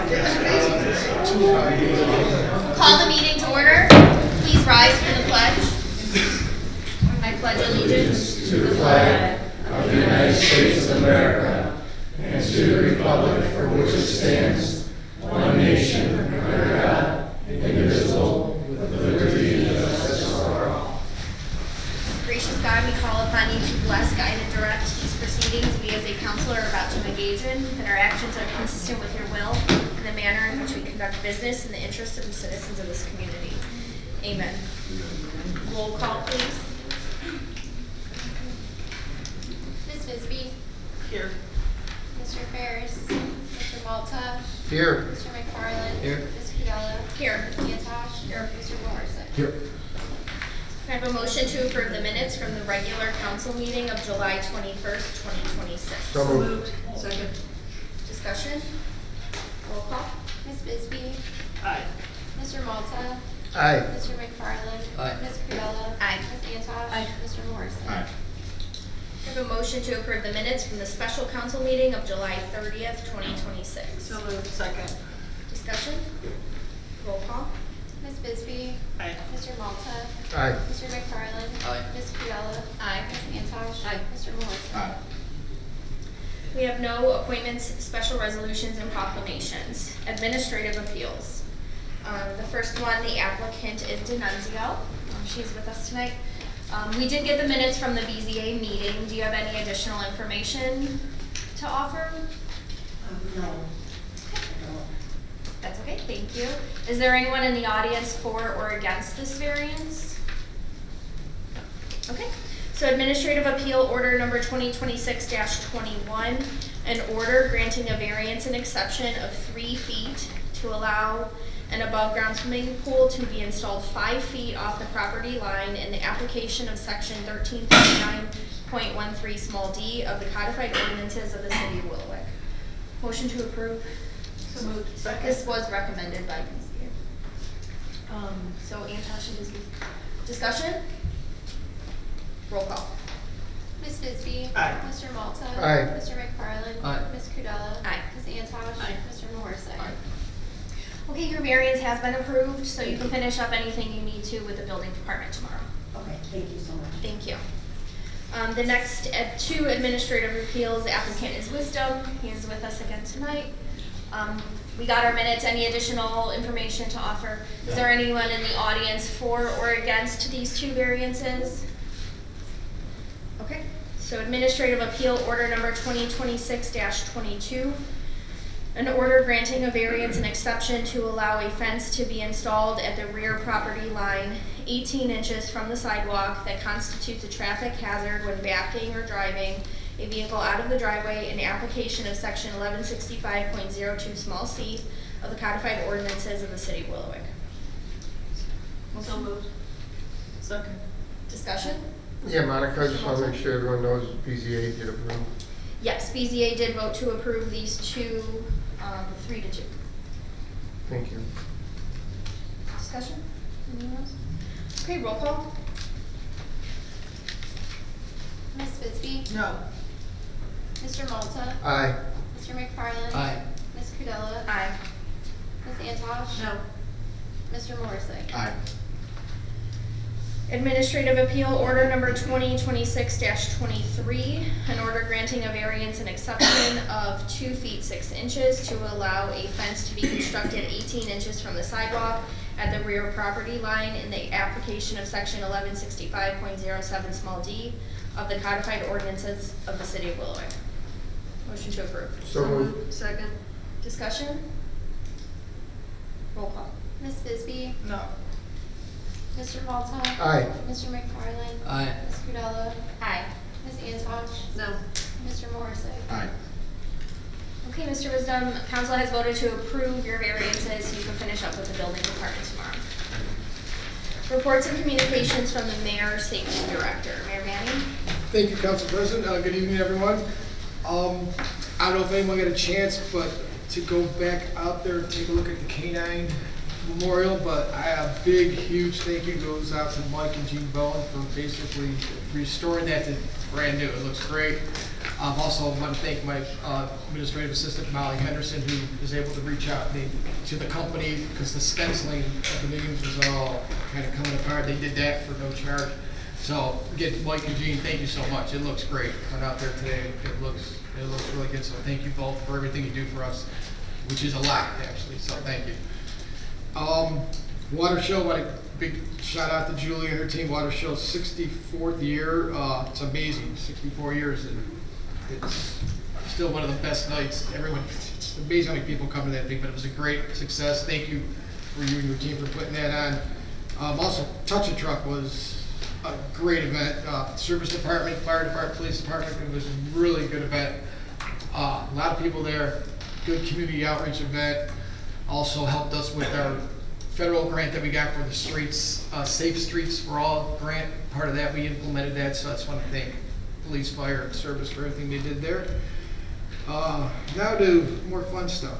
Call the meeting to order. Please rise for the pledge. I pledge allegiance to the flag of the United States of America and to the republic for which it stands, one nation, under God, indivisible, with liberty and justice for all. Gracious God, we call upon you to bless, guide, and direct these proceedings we as a council are about to engage in, that our actions are consistent with your will and the manner in which we conduct business in the interest of the citizens of this community. Amen. Roll call, please. Ms. Bisbee. Here. Mr. Ferris. Mr. Malta. Here. Mr. McFarland. Here. Ms. Cudella. Here. Ms. Antosh. Here. Mr. Morrison. Here. Can I have a motion to approve the minutes from the regular council meeting of July 21st, 2026? So moved. Second. Discussion? Roll call? Ms. Bisbee. Aye. Mr. Malta. Aye. Mr. McFarland. Aye. Ms. Cudella. Aye. Ms. Antosh. Aye. Mr. Morrison. Aye. I have a motion to approve the minutes from the special council meeting of July 30th, 2026. So moved. Second. Discussion? Roll call? Ms. Bisbee. Aye. Mr. Malta. Aye. Mr. McFarland. Aye. Ms. Cudella. Aye. Ms. Antosh. Aye. Mr. Morrison. Aye. We have no appointments, special resolutions, and proclamations. Administrative appeals. The first one, the applicant is Denunzio. She's with us tonight. We did get the minutes from the BZA meeting. Do you have any additional information to offer? No. That's okay, thank you. Is there anyone in the audience for or against this variance? Okay, so administrative appeal order number 2026-21, an order granting a variance and exception of 3 feet to allow an above-ground swimming pool to be installed 5 feet off the property line in the application of section 1339.13 small d of the codified ordinances of the city of Willowick. Motion to approve. So moved. Second. This was recommended by BZA. So Antosh and Bisbee. Discussion? Roll call. Ms. Bisbee. Aye. Mr. Malta. Aye. Mr. McFarland. Aye. Ms. Cudella. Aye. Ms. Antosh. Aye. Mr. Morrison. Okay, your variance has been approved, so you can finish up anything you need to with the building department tomorrow. Okay, thank you so much. Thank you. The next two administrative appeals, the applicant is Wisdom. He is with us again tonight. We got our minutes. Any additional information to offer? Is there anyone in the audience for or against these two variances? Okay, so administrative appeal order number 2026-22. An order granting a variance and exception to allow a fence to be installed at the rear property line 18 inches from the sidewalk that constitutes a traffic hazard when backing or driving a vehicle out of the driveway in application of section 1165.02 small c of the codified ordinances of the city of Willowick. So moved. Second. Discussion? Yeah, Monica, I just want to make sure everyone knows BZA did approve. Yes, BZA did vote to approve these two, 3-2. Thank you. Discussion? Anyone else? Okay, roll call. Ms. Bisbee. No. Mr. Malta. Aye. Mr. McFarland. Aye. Ms. Cudella. Aye. Ms. Antosh. No. Mr. Morrison. Aye. Administrative appeal order number 2026-23, an order granting a variance and exception of 2 feet 6 inches to allow a fence to be constructed 18 inches from the sidewalk at the rear property line in the application of section 1165.07 small d of the codified ordinances of the city of Willowick. Motion to approve. So moved. Second. Discussion? Roll call. Ms. Bisbee. No. Mr. Malta. Aye. Mr. McFarland. Aye. Ms. Cudella. Aye. Ms. Antosh. No. Mr. Morrison. Aye. Okay, Mr. Wisdom, council has voted to approve your variances, so you can finish up with the building department tomorrow. Reports and communications from the mayor, safety director. Mayor Manning? Thank you, Council President. Good evening, everyone. I don't know if anyone got a chance, but to go back out there and take a look at the K-9 Memorial, but a big, huge thank you goes out to Mike and Gene Bowen for basically restoring that to brand new. It looks great. Also, I want to thank my administrative assistant, Molly Henderson, who was able to reach out to the company, because the stenciling of the names was all kind of coming apart. They did that for no charge. So, again, Mike and Jean, thank you so much. It looks great. Went out there today. It looks really good. So thank you both for everything you do for us, which is a lot, actually. So thank you. Water show, what a big shout out to Julie and her team. Water show's 64th year. It's amazing, 64 years, and it's still one of the best nights. It's amazing how many people come to that thing, but it was a great success. Thank you for you and your team for putting that on. Also, Touch a Truck was a great event. Service department, fire department, police department, it was a really good event. A lot of people there, good community outreach event. Also helped us with our federal grant that we got for the streets, Safe Streets for All grant. Part of that, we implemented that, so I just want to thank police, fire, and service for everything they did there. Now to more fun stuff.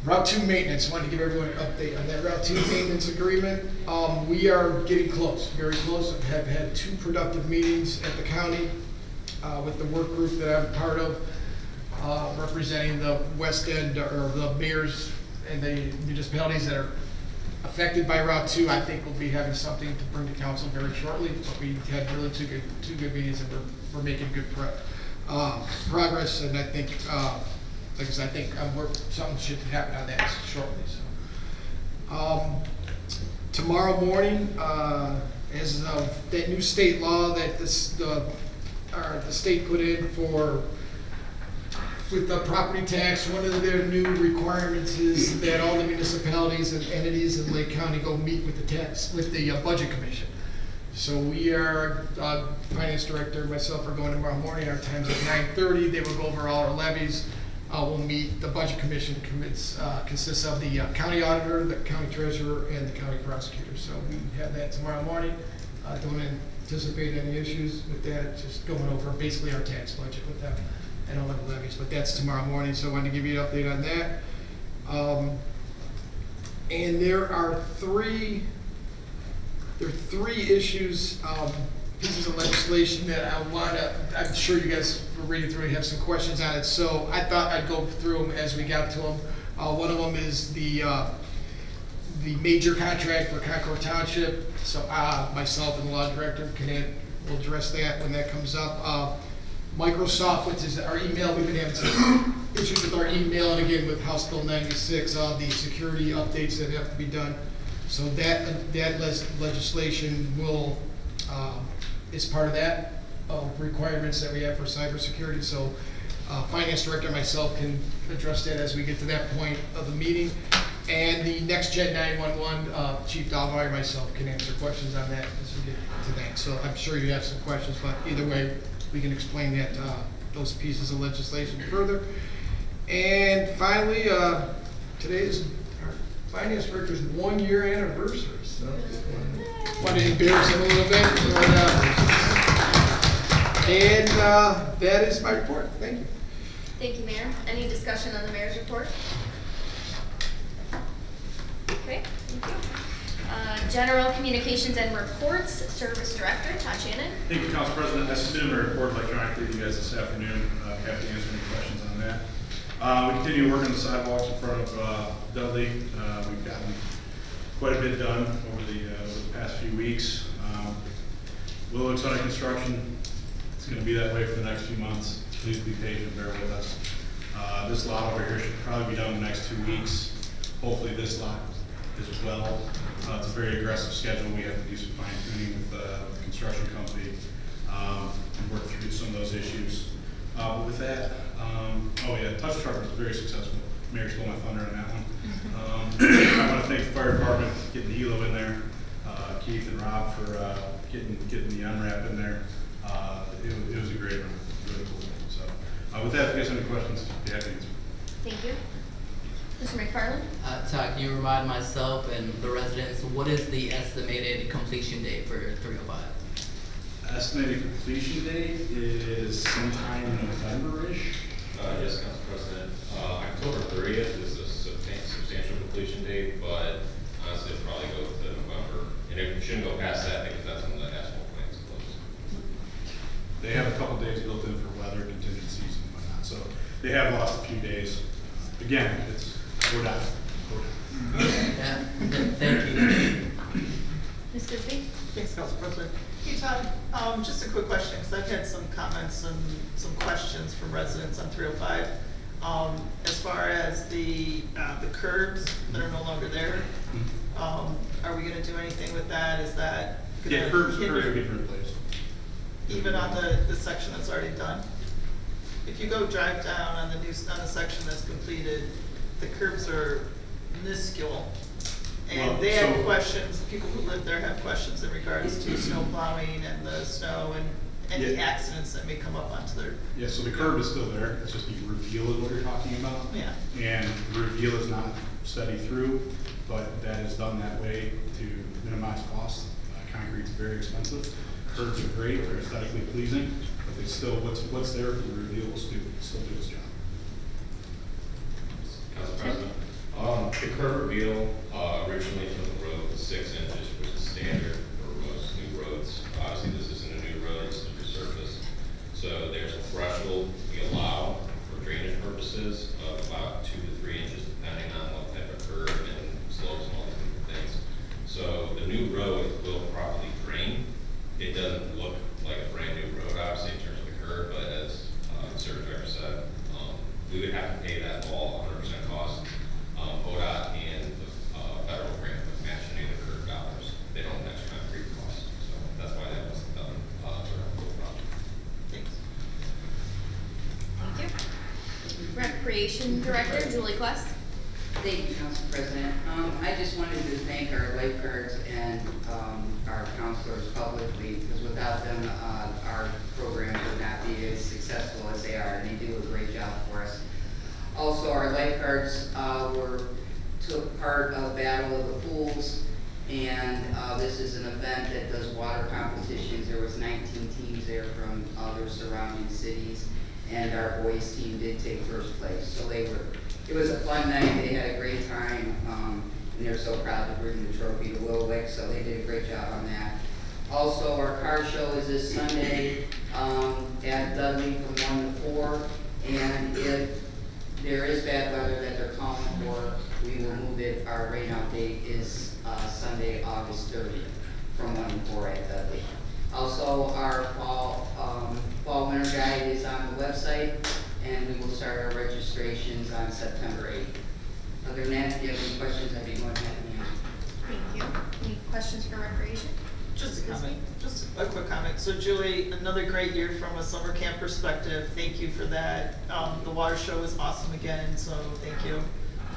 Route 2 maintenance, wanted to give everyone an update on that Route 2 maintenance agreement. We are getting close, very close. I have had 2 productive meetings at the county with the work group that I'm part of, representing the West End, or the mayors and the municipalities that are affected by Route 2. I think we'll be having something to bring to council very shortly, but we had really two good meetings, and we're making good progress, and I think, like I said, I think something should happen on that shortly. So, tomorrow morning, as of that new state law that the state put in with the property tax, one of their new requirements is that all the municipalities and entities in Lake County go meet with the budget commission. So we are, finance director, myself are going tomorrow morning. Our time's at 9:30. They will go over all our levies. We'll meet. The budget commission consists of the county auditor, the county treasurer, and the county prosecutor. So we have that tomorrow morning. Don't anticipate any issues with that. Just going over basically our tax budget with them and all the levies. But that's tomorrow morning. So I wanted to give you an update on that. And there are three issues, pieces of legislation that I'm sure you guys were reading through and have some questions on it. So I thought I'd go through them as we got to them. One of them is the major contract for Concord Township. So myself and the law director will address that when that comes up. Microsoft, which is our email, we've been having some issues with our email, and again with House Bill 96, all the security updates that have to be done. So that legislation will, is part of that requirements that we have for cybersecurity. So finance director and myself can address that as we get to that point of the meeting. And the next Gen 911, Chief Dahlmeyer and myself can answer questions on that as we get to that. So I'm sure you have some questions, but either way, we can explain that those pieces of legislation further. And finally, today is our finance director's 1-year anniversary. So want to embarrass him a little bit. And that is my report. Thank you. Thank you, Mayor. Any discussion on the mayor's report? Okay, thank you. General communications and reports, Service Director Todd Shannon. Thank you, Council President. I submitted my report electronically to you guys this afternoon. Happy to answer any questions on that. We continue working on the sidewalks in front of Dudley. We've gotten quite a bit done over the past few weeks. Willowick's under construction. It's going to be that way for the next few months. Please be patient, bear with us. This lot over here should probably be done in the next 2 weeks. Hopefully this lot as well. It's a very aggressive schedule. We have to do some fine tuning with the construction company and work through some of those issues. But with that, Touch Truck was very successful. Mayor stole my thunder on that one. I want to thank the fire department for getting the helo in there, Keith and Rob for getting the unwrap in there. It was a great run, really cool. So with that, if you guys have any questions, I'd be happy to answer. Thank you. Mr. McFarland? Todd, can you remind myself and the residents, what is the estimated completion date for 305? Estimated completion date is sometime November-ish. Yes, Council President. October 30th is a substantial completion date, but honestly, it'll probably go to November. And it shouldn't go past that because that's when the asphalt plant's closed. They have a couple days built in for weather contingency. they have lost a few days. Again, we're done. Yeah, thank you. Ms. Bisbee? Thanks, Council President. Hey, Todd, just a quick question, because I've had some comments and some questions from residents on 305. As far as the curbs that are no longer there, are we gonna do anything with that? Is that gonna Yeah, curbs are hinder- getting replaced. even on the section that's already done? If you go drive down on the section that's completed, the curbs are minuscule. Well, And they have so- questions, people who live there have questions in regards to snow plowing and the snow and any Yeah. accidents that may come up onto their, Yeah, so the curb is still there, it's just the reveal is what you're talking about. yeah. And the reveal is not steady through, but that is done that way to minimize costs. Concrete's very expensive, curbs are great, they're aesthetically pleasing, but they still, what's there for the reveal will still do its job. Council President, the curb reveal, originally for the road was 6 inches, which is standard for most new roads. Obviously, this isn't a new road, it's a resurface. So there's a threshold we allow for drainage purposes of about 2 to 3 inches, depending on what type of curb and slopes and all these different things. So the new road will properly drain. It doesn't look like a brand new road, obviously, in terms of the curb, but as the service director said, we would have to pay that all 100% cost. ODOT and the federal grant would match any of the curb dollars. They don't match concrete costs, so that's why that wasn't done during the whole project. Thanks. Thank you. Recreation Director, Julie Quest. Thank you, Council President. I just wanted to thank our lifeguards and our counselors publicly, because without them, our programs would not be as successful as they are, and they do a great job for us. Also, our lifeguards took part of Battle of the Pools, and this is an event that does water competitions. There was 19 teams there from other surrounding cities, and our boys team did take first place. So it was a fun night. They had a great time, and they're so proud to bring the trophy to Willowick, so they did a great job on that. Also, our car show is this Sunday at Dudley from 1 to 4, and if there is bad weather that they're calling for, we will move it. Our rainout date is Sunday, August 30th, from 1 to 4 at Dudley. Also, our fall winter guide is on the website, and we will start our registrations on September 8th. Other than that, if you have any questions, I'd be more than happy to answer. Thank you. Any questions for Recreation? Just a comment, just a quick comment. So Julie, another great year from a summer camp perspective. Thank you for that. The water show was awesome again, so thank you.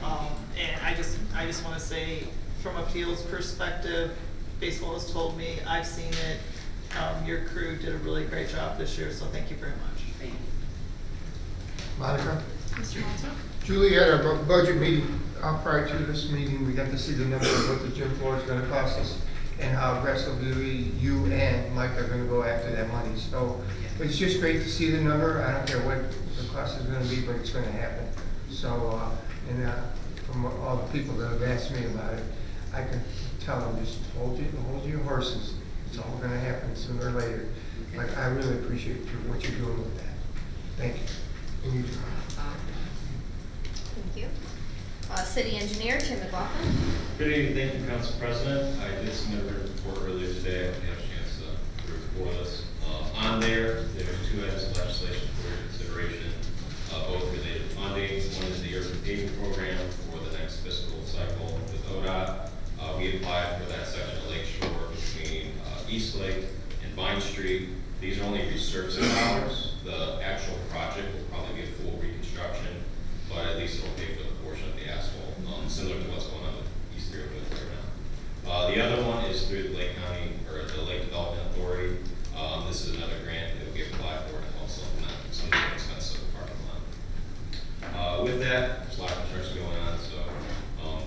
And I just want to say, from a fields perspective, baseball has told me, I've seen it. Your crew did a really great job this year, so thank you very much. Thank you. Monica? Mr. Malta? Julie had a budget meeting prior to this meeting. We got to see the numbers of what the gym floor is gonna cost us and how aggressively you and Mike are gonna go after that money. So it's just great to see the number. I don't care what the cost is gonna be, but it's gonna happen. So, from all the people that have asked me about it, I can tell them, just hold your horses. It's all gonna happen sooner or later. But I really appreciate what you're doing with that. Thank you. And you do. Thank you. City Engineer, Tim McLaughlin. Good evening, thank you, Council President. I did submit a written report earlier today. I haven't had a chance to review this. On there's 2 items of legislation for your consideration, both related to funding. One is the urban paving program for the next fiscal cycle with ODOT. We applied for that section of Lake Shore between East Lake and Vine Street. These are only resurfacing dollars. The actual project will probably be a full reconstruction, but at least it'll pay for the portion of the asphalt, similar to what's going on with East 305 right now. The other one is through the Lake County, or the Lake Development Authority. This is another grant that we applied for to help supplement some of the expenses of the parking lot. With that, there's a lot of concerns going on, so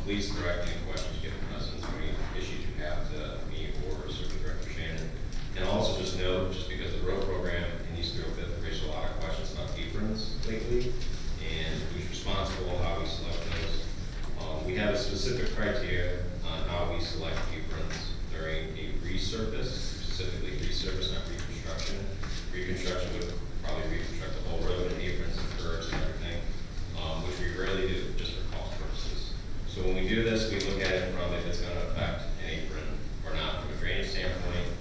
please direct any questions you get from residents or any issues you have to me or Circuit Director Shannon. And also just note, just because the road program in East 305 raised a lot of questions about aprons lately, and who's responsible, how we select those. We have a specific criteria on how we select aprons during a resurface, specifically resurface, not reconstruction. Reconstruction would probably reconstruct the whole road and aprons and curbs and everything. So when we do this, we look at it from if it's gonna affect an apron or not from a drainage standpoint,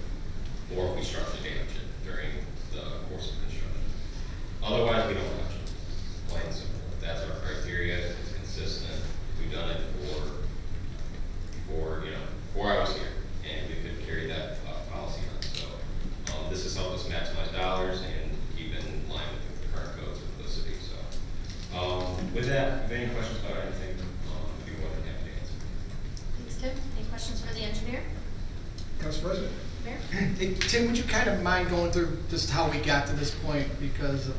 or if we structurally damage it during the course of construction. Otherwise, we don't touch it, plain and simple. That's our criteria, it's consistent. We've done it before I was here, and we could carry that policy on. So this has helped us maximize dollars and keep it in line with the current codes of the city. So with that, if any questions about anything, I'd be more than happy to answer. Thanks, Tim. Any questions for the engineer? Council President? Mayor? Hey, Tim, would you kind of mind going through just how we got to this point because of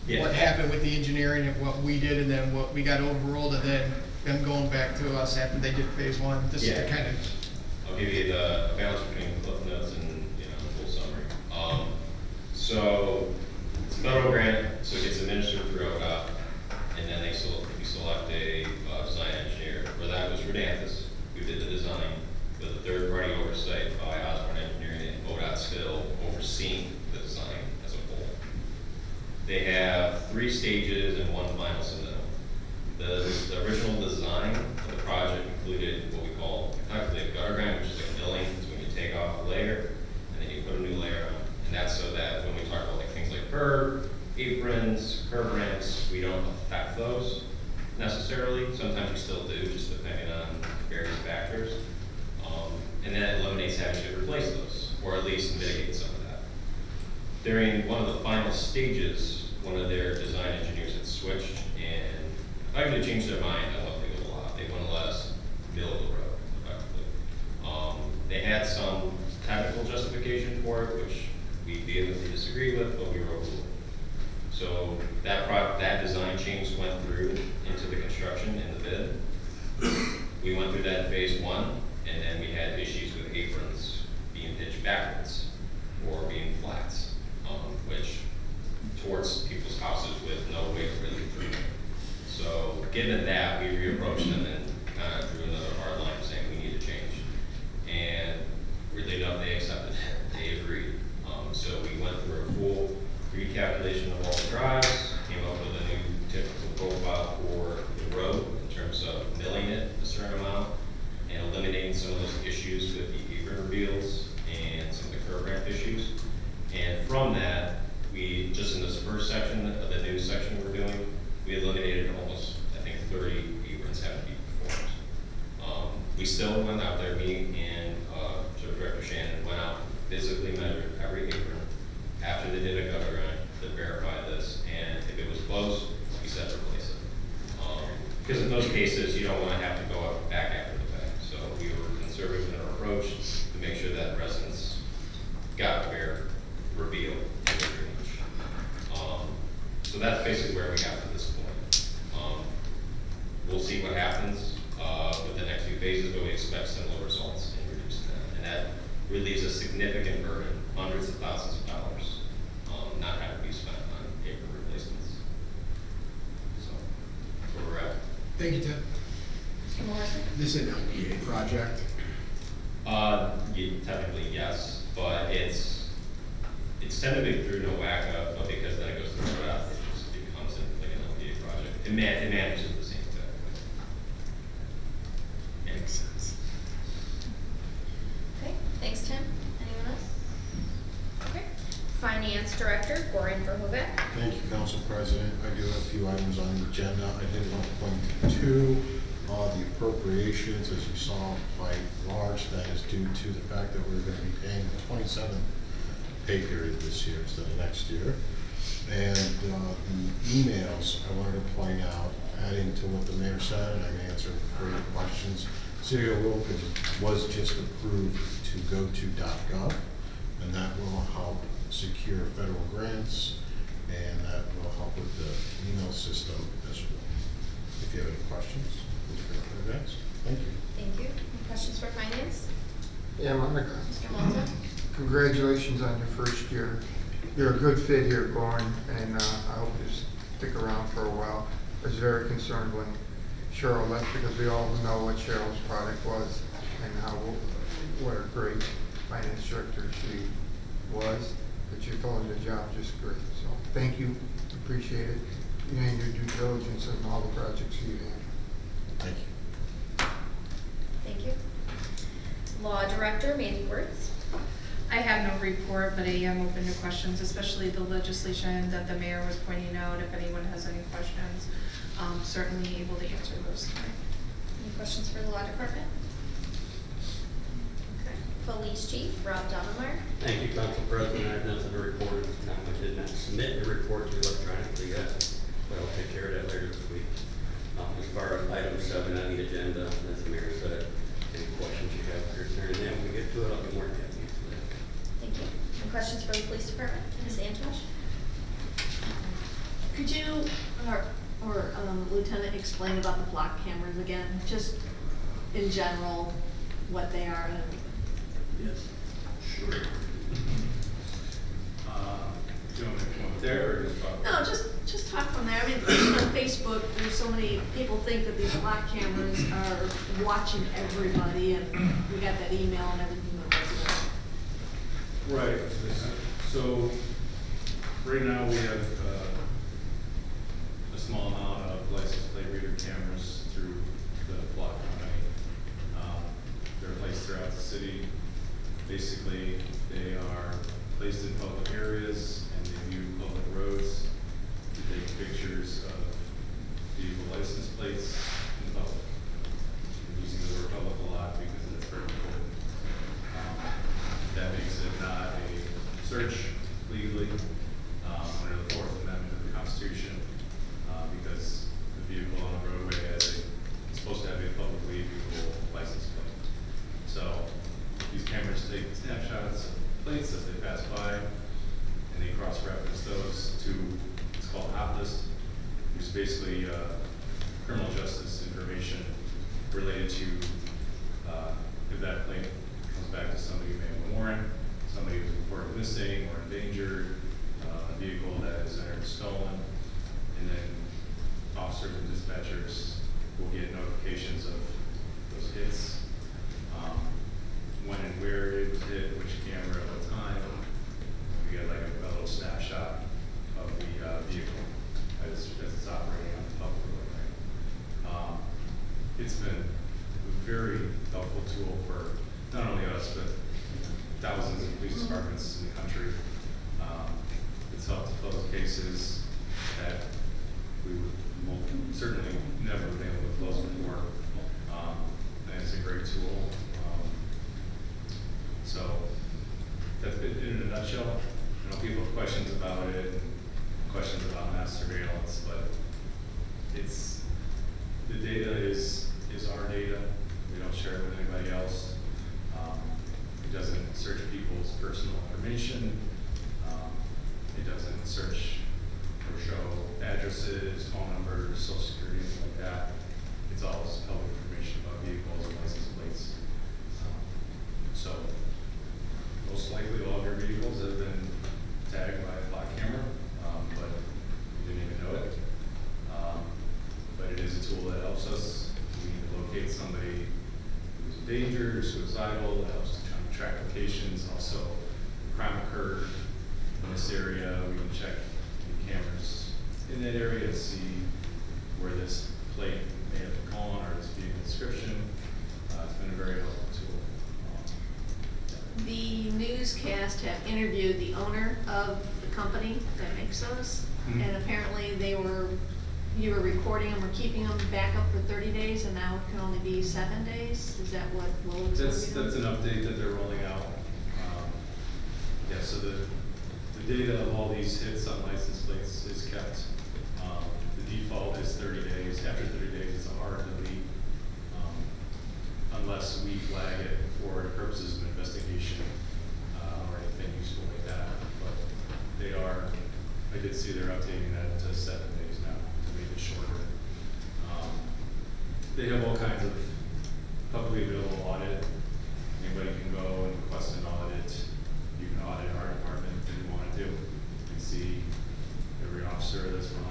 what happened with the engineering and what we did and then what we got overruled and then them going back to us after they did phase one, just to kind of. I'll give you the balance between cliff notes and full summary. So it's a federal grant, so it gets administered through ODOT, and then we select a design engineer. For that was Redantis, who did the design with a third-party oversight by Osborne Engineering, and ODOT still overseeing the design as a whole. They have 3 stages and 1 final submittal. The original design of the project included what we call effectively a gutter grind, which is like a milling. It's when you take off a layer and then you put a new layer on. And that's so that when we talk about like things like aprons, curb ramps, we don't affect those necessarily. Sometimes we still do, just depending on various factors. And then it eliminates having to replace those, or at least mitigate some of that. During one of the final stages, one of their design engineers had switched and effectively changed their mind on what they would allow. They wouldn't let us mill the road, effectively. They had some technical justification for it, which we vehemently disagree with, but we were overruled. So that design change went through into the construction in the bid. We went through that in phase 1, and then we had issues with aprons being pitched backwards or being flats, which towards people's houses with no way to really improve it. So given that, we reapproached them and kind of drew another hard line saying we need to change. And really enough, they accepted it. They agreed. So we went through a full recalculation of all the drives, came up with a new typical profile for the road in terms of milling it a certain amount and eliminating some of those issues with the apron reveals and some of the curb ramp issues. And from that, we, just in this first section of the new section we're doing, we eliminated almost, I think, 30 aprons having to be performed. We still went out there, me and Director Shannon went out and physically measured every apron after they did a gutter grind to verify this, and if it was close, we said replace it. Because in those cases, you don't want to have to go up back after the fact. So we were conservative in our approach to make sure that residents got a fair reveal in their drainage. So that's basically where we got to this point. We'll see what happens with the next few phases, but we expect similar results in reducing that. And that relieves a significant burden, hundreds of thousands of dollars, not having to be spent on apron replacements. So that's where we're at. Thank you, Tim. Mr. Morrison? This is an LPA project. Technically, yes, but it's tentatively through NOACA, but because then it goes through NOACA, it just becomes like an LPA project. It manages the same thing. Makes sense. Okay, thanks, Tim. Anyone else? Okay. Finance Director, Goran Verhoeven. Thank you, Council President. I do have a few items on the agenda. I did want to point to the appropriations, as you saw, quite large. That is due to the fact that we're going to be paying the 27th pay period this year instead of next year. And the emails, I wanted to point out, adding to what the mayor said, and I can answer further questions. City of Wilkins was just approved to go to .gov, and that will help secure federal grants, and that will help with the email system as well. If you have any questions, please bring up their events. Thank you. Thank you. Any questions for Finance? Yeah, Monica, Mr. Malta? congratulations on your first year. You're a good fit here, Goran, and I hope you stick around for a while. I was very concerned when Cheryl left because we all know what Cheryl's product was and what a great finance director she was. But you followed the job just great. So thank you, appreciate it, and your due diligence on all the projects you have. Treasurer Mandy Wertz. I have no report, but I am open to questions, especially the legislation that the mayor was pointing out. If anyone has any questions, certainly able to answer those tonight. Any questions for the law department? Okay. Police Chief Rob Domenmeyer. Thank you, Council President. I have nothing to report at this time. I did not submit the report to you electronically yet, but I'll take care of that later this week. As far as item 7 on the agenda, as the mayor said, any questions you have concerning that, when we get to it, I'll be more than happy to answer that. Thank you. Any questions for the police department? Ms. Antosh? Could you, or Lieutenant, explain about the block cameras again, just in general, what they are and? Yes, sure. Do you want me to come up there or just talk? No, just talk from there. I mean, on Facebook, there's so many people think that these block cameras are watching everybody, and we got that email and everything that was there. Right, so right now we have a small amount of license plate reader cameras through the block company. They're placed throughout the city. Basically, they are placed in public areas and they view public roads to take pictures of vehicle license plates in public. I'm using the word public a lot because it's very important. That makes it not a search legally under the 4th Amendment of the Constitution because the vehicle on the roadway is supposed to have a publicly viewable license plate. So these cameras take snapshots of plates as they pass by and they cross-reference those to what's called hot list, which is basically criminal justice information related to if that plate comes back to somebody who may have a warrant, somebody who's reported missing or endangered, a vehicle that is entered stolen, and then officers and dispatchers will get notifications of those hits, when and where it was hit, which camera at what time. We get like a little snapshot of the vehicle as it's operating on the public roadway. It's been a very helpful tool for not only us, but thousands of police departments in the country. It's helped to close cases that we would certainly never have been able to close before. And it's a great tool. So that's it in a nutshell. You know, people have questions about it, questions about mass surveillance, but it's the data is our data. We don't share it with anybody else. It doesn't search people's personal information. It doesn't search or show addresses, phone numbers, social security, things like that. It's all just public information about vehicles and license plates. So most likely all of your vehicles have been tagged by a block camera, but you didn't even know it. But it is a tool that helps us. We need to locate somebody who's in danger, suicidal, that helps to track locations. Also, if a crime occurred in this area, we can check the cameras in that area to see where this plate may have been gone or this vehicle description. It's been a very helpful tool. The newscast have interviewed the owner of the company that makes those, and apparently you were recording them or keeping them back up for 30 days, and now it can only be 7 days? Is that what Willowick's That's an update that they're rolling out. Yeah, so the data of all these hits on license plates is kept. The default is 30 days. After 30 days, it's a hard delete, unless we flag it for the purposes of investigation or anything useful like that. But they are, I did see they're updating that to 7 days now to make it shorter. They have all kinds of publicly available audit. Anybody can go and request an audit. You can audit our department if you want to do. You can see every officer that's run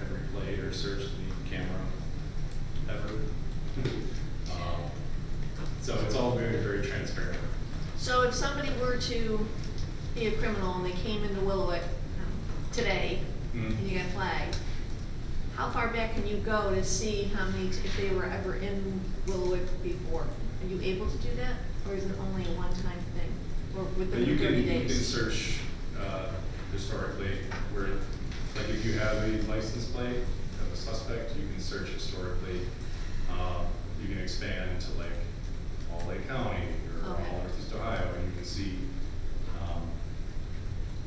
every plate or searched the camera ever. So it's all very, very transparent. So if somebody were to be a criminal and they came into Willowick today, and you got flagged, how far back can you go to see how many, if they were ever in Willowick before? Are you able to do that, or is it only a one-time thing, or within You the can, 30 you can days? search historically, where, like if you have a license plate of a suspect, you can search historically. You can expand into like all Lake County or Okay. all Northeast Ohio, and you can see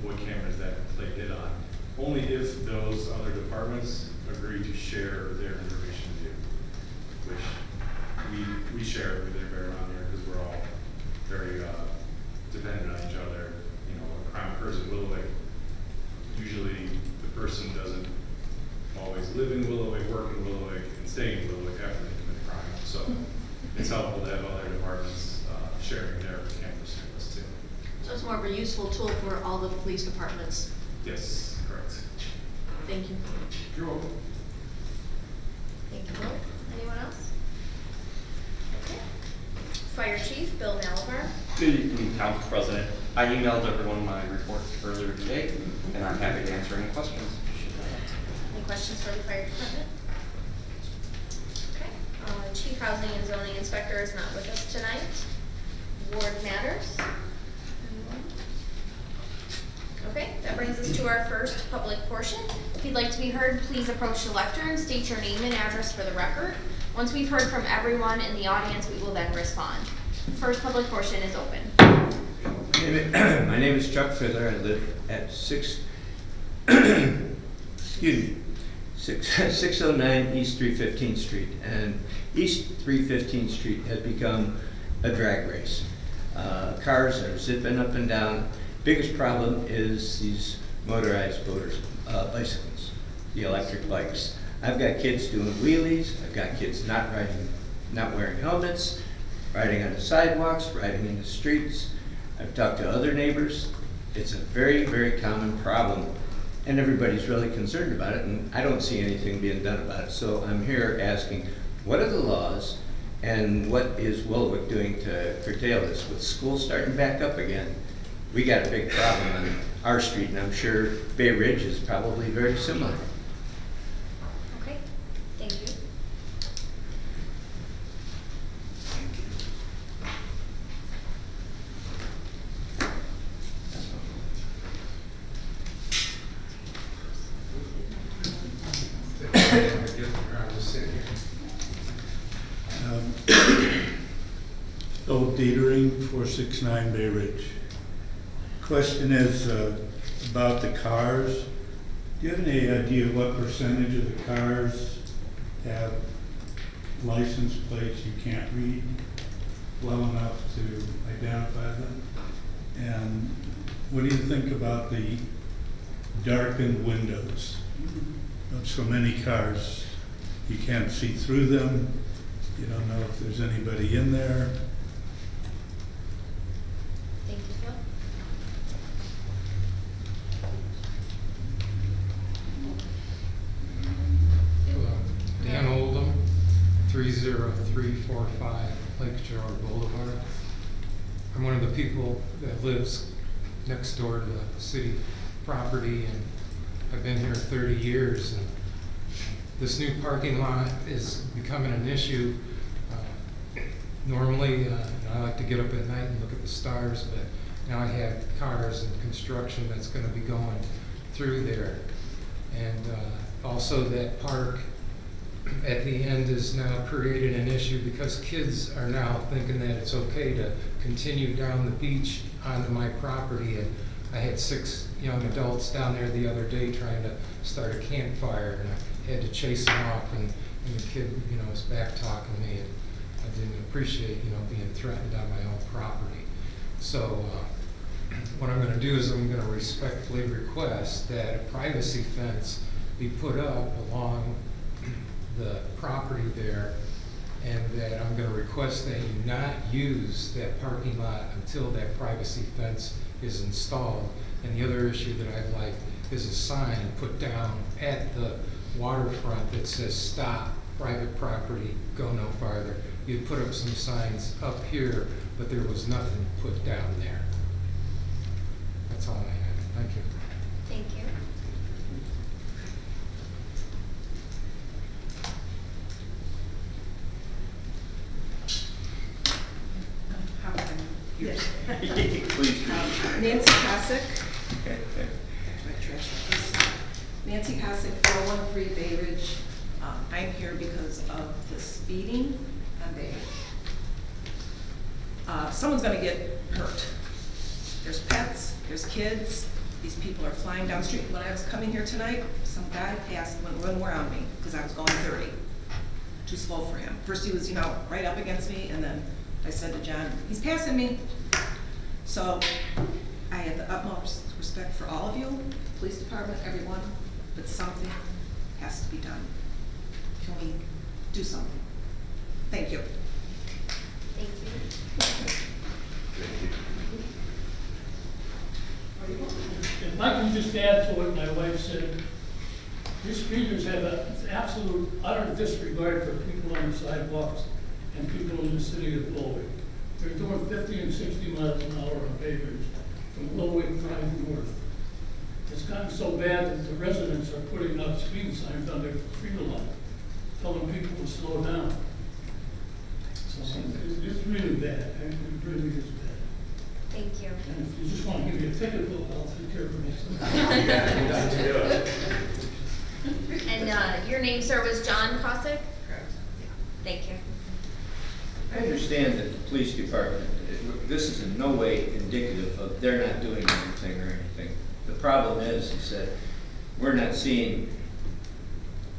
what cameras that plate did on. Only if those other departments agree to share their information with you, which we share with everybody around here because we're all very dependent on each other. You know, a crime occurs in Willowick. Usually the person doesn't always live in Willowick, work in Willowick, and stay in Willowick after they commit a crime. So it's helpful to have other departments sharing their cameras with us too. So it's more of a useful tool for all the police departments. Yes, correct. Thank you. You're welcome. Thank you both. Anyone else? Okay. Fire Chief Bill Malabar. Good evening, Council President. I emailed everyone my report earlier today, and I'm happy to answer any questions. Any questions for the fire department? Okay. Chief Housing and Zoning Inspector is not with us tonight. Ward matters. Anyone? Okay, that brings us to our first public portion. If you'd like to be heard, please approach the lectern, state your name and address for the record. Once we've heard from everyone in the audience, we will then respond. First public portion is open. My name is Chuck Fiddler. I live at 609 East 315th Street. And East 315th Street has become a drag race. Cars are zipping up and down. Biggest problem is these motorized bicycles, the electric bikes. I've got kids doing wheelies. I've got kids not wearing helmets, riding on the sidewalks, riding in the streets. I've talked to other neighbors. It's a very, very common problem, and everybody's really concerned about it, and I don't see anything being done about it. So I'm here asking, what are the laws, and what is Willowick doing to curtail this? With school starting back up again, we got a big problem on our street, and I'm sure Bay Ridge is probably very similar. Okay, thank you. Phil Dietering, 469 Bay Ridge. Question is about the cars. Do you have any idea what percentage of the cars have license plates you can't read well enough to identify them? And what do you think about the darkened windows of so many cars? You can't see through them. You don't know if there's anybody in there. Thank you, Phil. Hello, Dan Oldham, 30345 Lake Shore Boulevard. I'm one of the people that lives next door to the city property, and I've been here 30 years. And this new parking lot is becoming an issue. Normally, I like to get up at night and look at the stars, but now I have cars and construction that's going to be going through there. And also that park at the end is now created an issue because kids are now thinking that it's okay to continue down the beach onto my property. And I had 6 young adults down there the other day trying to start a campfire, and I had to chase them off, and the kid, was back talking to me, and I didn't appreciate, being threatened on my own property. So what I'm gonna do is I'm gonna respectfully request that a privacy fence be put up along the property there, and that I'm gonna request that you not use that parking lot until that privacy fence is installed. And the other issue that I'd like is a sign put down at the waterfront that says "Stop, private property, go no farther." You'd put up some signs up here, but there was nothing put down there. That's all I have. Thank you. Thank you. Yes. Please. Nancy Kosick. Nancy Kosick, 413 Bay Ridge. I'm here because of the speeding on Bay Ridge. Someone's gonna get hurt. There's pets, there's kids, these people are flying down the street. When I was coming here tonight, some guy passed, went around me, because I was going 30. Too slow for him. First he was, right up against me, and then I said to John, he's passing me. So I have the utmost respect for all of you, police department, everyone, but something has to be done. Can we do something? Thank you. Thank you. If I can just add to what my wife said, these speakers have an absolute utter disregard for people on the sidewalks and people in the city of Willowick. They're doing 50 and 60 miles an hour on Bay Ridge from Willowick Drive north. It's gotten so bad that the residents are putting up speed signs on their freeway line, telling people to slow down. So it's really bad, and it really is bad. Thank you. And if you just want to give me a ticket, I'll take care of it. And your name, sir, was John Kosick? Correct. Thank you. I understand that the police department, this is in no way indicative of they're not doing anything or anything. The problem is that we're not seeing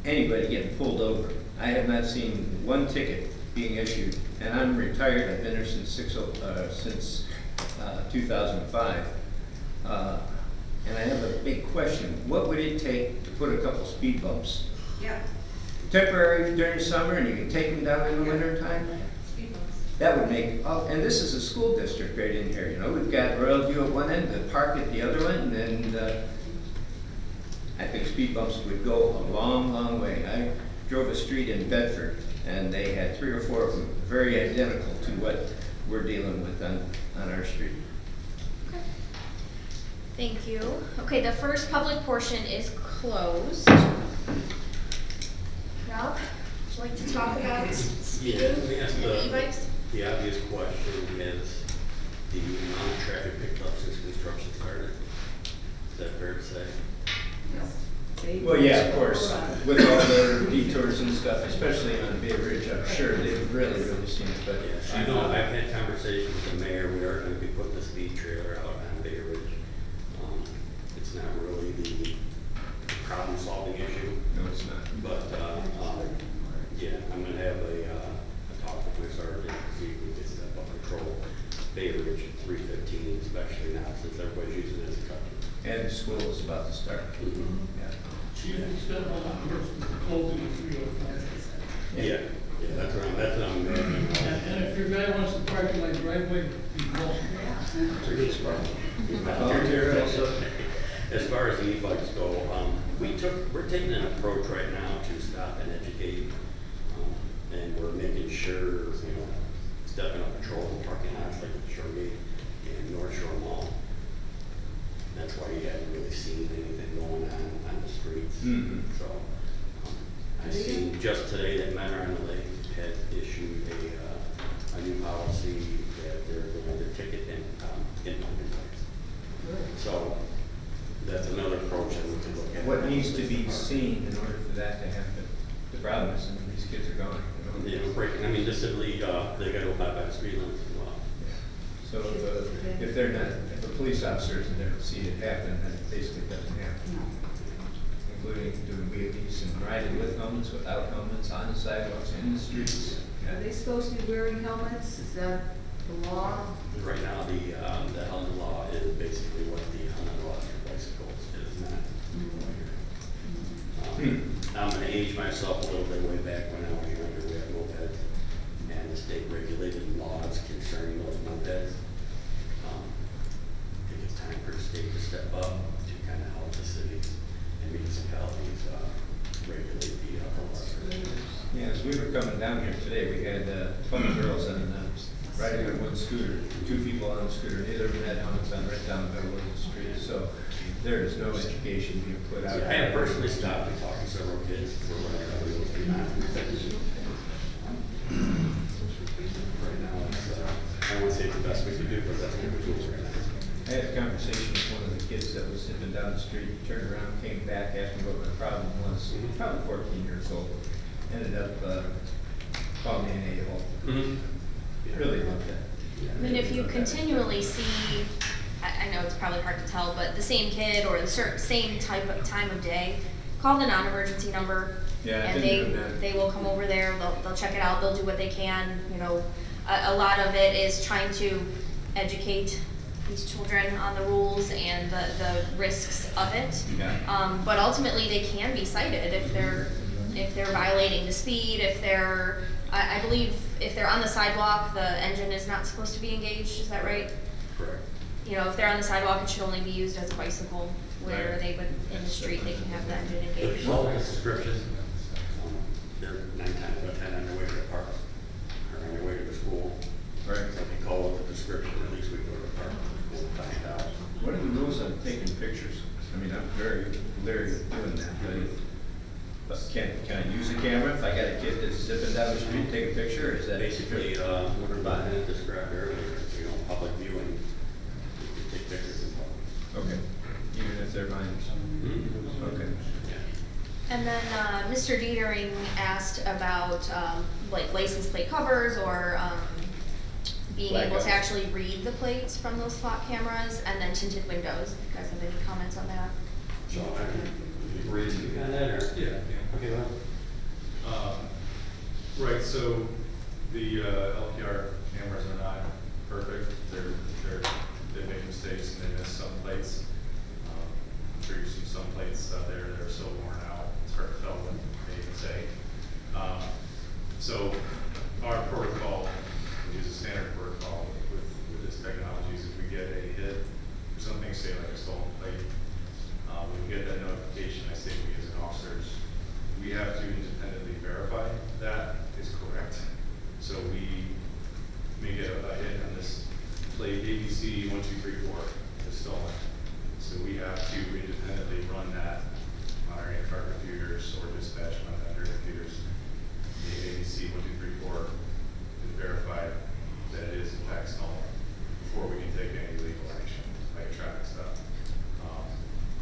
anybody getting pulled over. I have not seen one ticket being issued, and I'm retired. I've been here since 2005. And I have a big question. What would it take to put a couple speed bumps? Yeah. Temporary during the summer, and you can take them down in the winter time? That would make, and this is a school district right in here, we've got Royal View at one end, the park at the other one, and I think speed bumps would go a long, long way. I drove a street in Bedford, and they had 3 or 4 of them, very identical to what we're dealing with on our street. Okay. Thank you. Okay, the first public portion is closed. Rob, would you like to talk about speeding Yeah, let me ask and e-bikes? the obvious question is the amount of traffic picked up since construction started. Is that fair to say? Well, yeah, of course, with all the detours and stuff, especially on Bay Ridge, I'm sure they've really seen it, but. Yeah, I've had conversations with the mayor, we are gonna be putting the speed trailer out on Bay Ridge. It's not really the problem-solving issue. No, it's not. But, yeah, I'm gonna have a talk with my sergeant, see if we can step up patrol Bay Ridge 315, especially now since everybody's using it as a cut. And school is about to start. Mm-hmm. Yeah. Chief, it's got a lot of clothing if you go. Yeah, that's what I'm And if your guy wants to park in my driveway, you can call. It's a good spot. As far as the e-bikes go, we're taking an approach right now to stop and educate, and we're making sure, stepping up patrol in parking lots like the Shoregate and North Shore Mall. That's why you haven't really seen anything going on the streets. Mm-hmm. So, I see just today that Menor on the Lake had issued a new policy that they're going to ticket in pumpkin bikes. So that's another approach that we can look at. What needs to be seen in order for that to happen? The problem is, these kids are gone. Breaking, just simply, they got to abide by the speed limits as well. So if they're not, if the police officers and they don't see it happen, then it basically doesn't happen. Including doing wheelies and riding with helmets, without helmets, on the sidewalks, in the streets. Are they supposed to be wearing helmets? Is that the law? Right now, the helmet law is basically what the helmet law for bicycles is not. I'm going to age myself a little bit. Way back when I was younger, we had mopeds, and the state regulated laws concerning those mopeds. I think it's time for the state to step up to kind of help the cities and municipalities regulate the laws. Yeah, as we were coming down here today, we had 20 girls riding on one scooter, 2 people on the scooter, neither of them had helmets on, right down the middle of the street. So there is no education being put out. I have personally stopped and talked to several kids for what I was right now. It's, I won't say it's the best we can do, but that's what we're doing right now. I had a conversation with one of the kids that was zipping down the street, turned around, came back, asked me what my problem was. Probably 14 years old. Ended up calling me an a-hole. Really love that. I mean, if you continually see, I know it's probably hard to tell, but the same kid or the same type of time of day, call the non-emergency number. Yeah, and they will come over there, they'll check it out, they'll do what they can, you know. A lot of it is trying to educate these children on the rules and the risks of it. Yeah. But ultimately, they can be cited if they're violating the speed, if they're, I believe, if they're on the sidewalk, the engine is not supposed to be engaged, is that right? Correct. You know, if they're on the sidewalk, it should only be used as a bicycle, where Right. they would, in the street, they can have the engine engaged. Well, the description, they're 9 times out of 10 on their way to the park, or on their way to the school. Right. So if you call with the description, at least we go to the park, we'll find out. What are the rules on taking pictures? I mean, I'm very leery of doing that, but can I use a camera if I got a kid that's zipping down the street, take a picture, or is that? Basically, what about it described earlier, you know, public viewing, you can take pictures in public. Okay, even if they're minors? Okay. And then Mr. Dietering asked about like license plate covers or being able to Blackouts. actually read the plates from those flop cameras, and then tinted windows. If you guys have any comments on that? So, you read on that, or? Yeah. Okay, well. Right, so the LPR cameras are not perfect. They make mistakes and they miss some plates. I'm sure you've seen some plates out there that are so worn out, it's hard to tell what they even say. So our protocol, we use a standard protocol with this technology, is if we get a hit or something, say like a stolen plate, when we get that notification, I say we as an officers, we have to independently verify that is correct. So we may get a hit on this plate ABC 1234 is stolen. So we have to independently run that on our in-car computers or dispatch on vendor computers. The ABC 1234 is verified that it is in fact stolen before we can take any legal action, like traffic stop.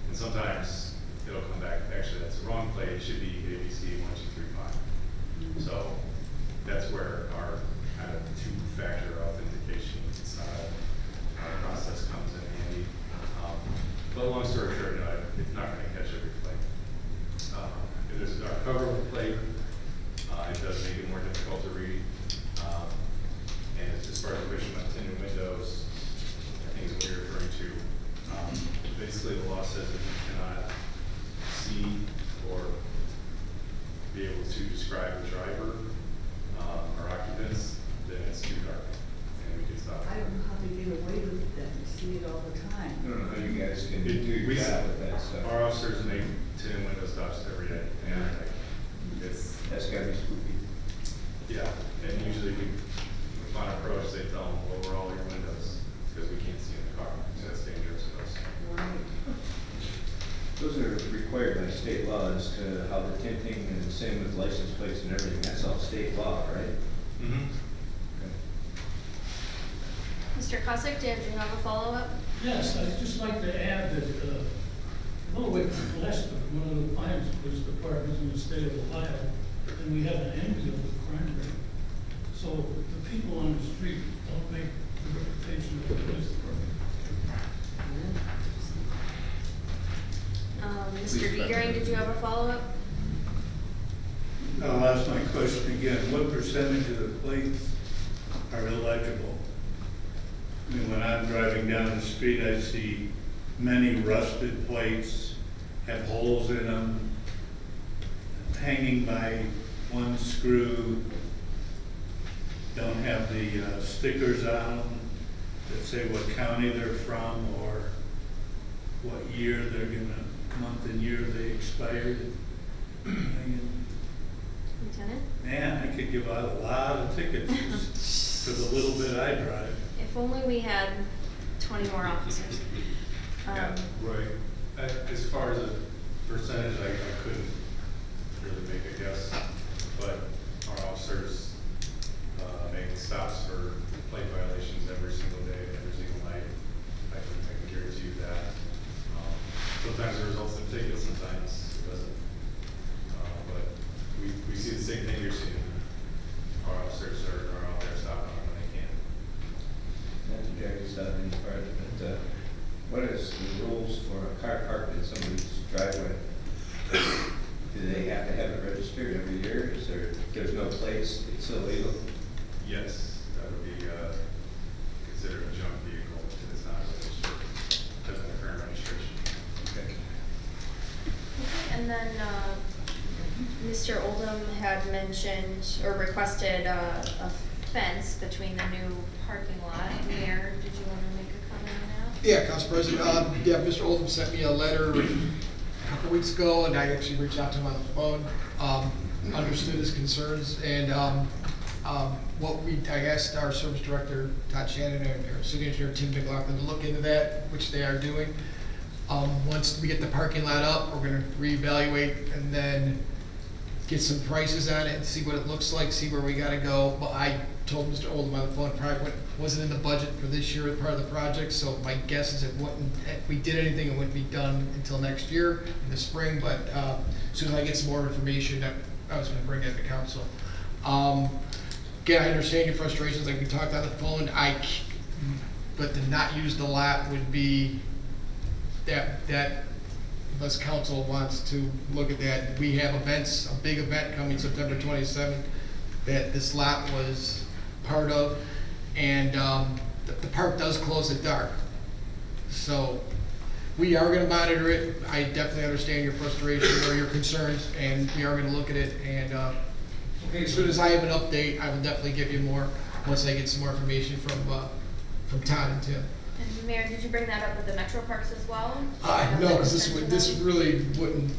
And sometimes it'll come back, actually that's the wrong plate, it should be ABC 1235. So that's where our kind of two-factor authentication process comes in handy. But long story short, no, it's not going to catch every plate. If there's a dark cover of the plate, it does make it more difficult to read. And as far as pushing on tinted windows, I think is what you're referring to. Basically, the law says that you cannot see or be able to describe the driver or occupants, then it's too dark, and we can stop. I don't know how they get away with it then, you see it all the time. I don't know how you guys can do your job with that stuff. Our officers make tinted window stops every day, and That's gotta be spooky. yeah, and usually upon approach, they tell them, well, we're all your windows, because we can't see in the car, so that's dangerous to us. Those are required by state law as to how the tinting and the same with license plates and everything. That's all state law, right? Mm-hmm. Mr. Cossack, did you have a follow-up? Yes, I'd just like to add that Willowick was blessed with one of the finest police departments in the state of Ohio, and we have an enviable crime rate. So the people on the street don't make the reputation of the police department. Mr. Dietering, did you have a follow-up? I'll ask my question again. What percentage of the plates are illegible? I mean, when I'm driving down the street, I see many rusted plates, have holes in them, hanging by one screw, don't have the stickers on them that say what county they're from or what year they're month and year they expired. Lieutenant? Man, I could give out a lot of tickets for the little bit I drive. If only we had 20 more officers. Yeah, right. As far as a percentage, I couldn't really make a guess, but our officers make stops for plate violations every single It's illegal? Yes, that would be considered a junk vehicle if it's not registered, doesn't have current registration. Okay. Okay, and then, Mr. Oldham had mentioned or requested a fence between the new parking lot. Mayor, did you want to make a comment on that? Yeah, Council President, yeah, Mr. Oldham sent me a letter a couple weeks ago, and I actually reached out to him on the phone, understood his concerns, and I asked our service director, Todd Shannon, and our city engineer, Tim McLaughlin, to look into that, which they are doing. Once we get the parking lot up, we're gonna reevaluate and then get some prices on it and see what it looks like, see where we gotta go. But I told Mr. Oldham on the phone, probably wasn't in the budget for this year as part of the project, so my guess is it wouldn't, if we did anything, it wouldn't be done until next year in the spring, but as soon as I get some more information, I was gonna bring that to council. Again, I understand your frustrations, like we talked on the phone, but to not use the lot would be that unless council wants to look at that. We have events, a big event coming September 27th that this lot was part of, and the park does close at dark. So we are gonna monitor it. I definitely understand your frustration or your concerns, and we are gonna look at it, and as soon as I have an update, I will definitely give you more once I get some more information from Todd and Tim. And Mayor, did you bring that up with the Metro Parks as well? No, because this really wouldn't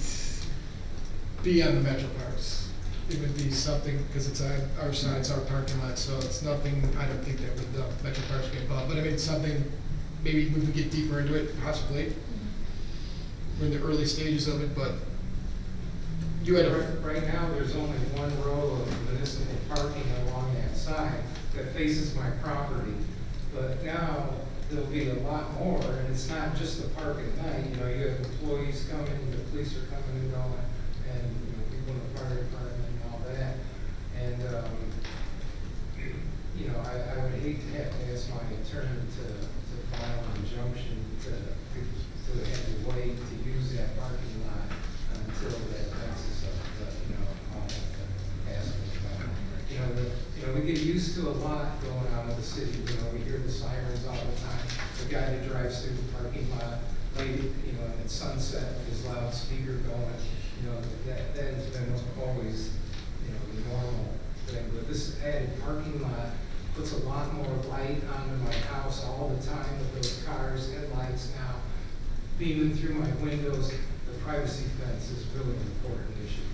be on the Metro Parks. It would be something, because it's on our side, it's our parking lot, so it's nothing, I don't think that would, Metro Parks get involved. But I mean, it's something, maybe we could get deeper into it, possibly. We're in the early stages of it, but you had Right now, there's only one row of municipal parking along that side that faces my property. But now, there'll be a lot more, and it's not just the park at night. You know, you have employees coming, the police are coming and going, and, you know, people in the fire department and all that. And, you know, I would hate to have to ask my attorney to file an injunction to have to wait to use that parking lot until that fence is up. But, you know, I'll have to ask them about it. You know, we get used to a lot going on in the city. You know, we hear the sirens all the time. The guy that drives through the parking lot late, you know, at sunset with his loudspeaker going, you know, that has been always, you know, the normal thing. But this added parking lot puts a lot more light onto my house all the time with those cars, headlights now beaming through my windows. The privacy fence is really an important issue.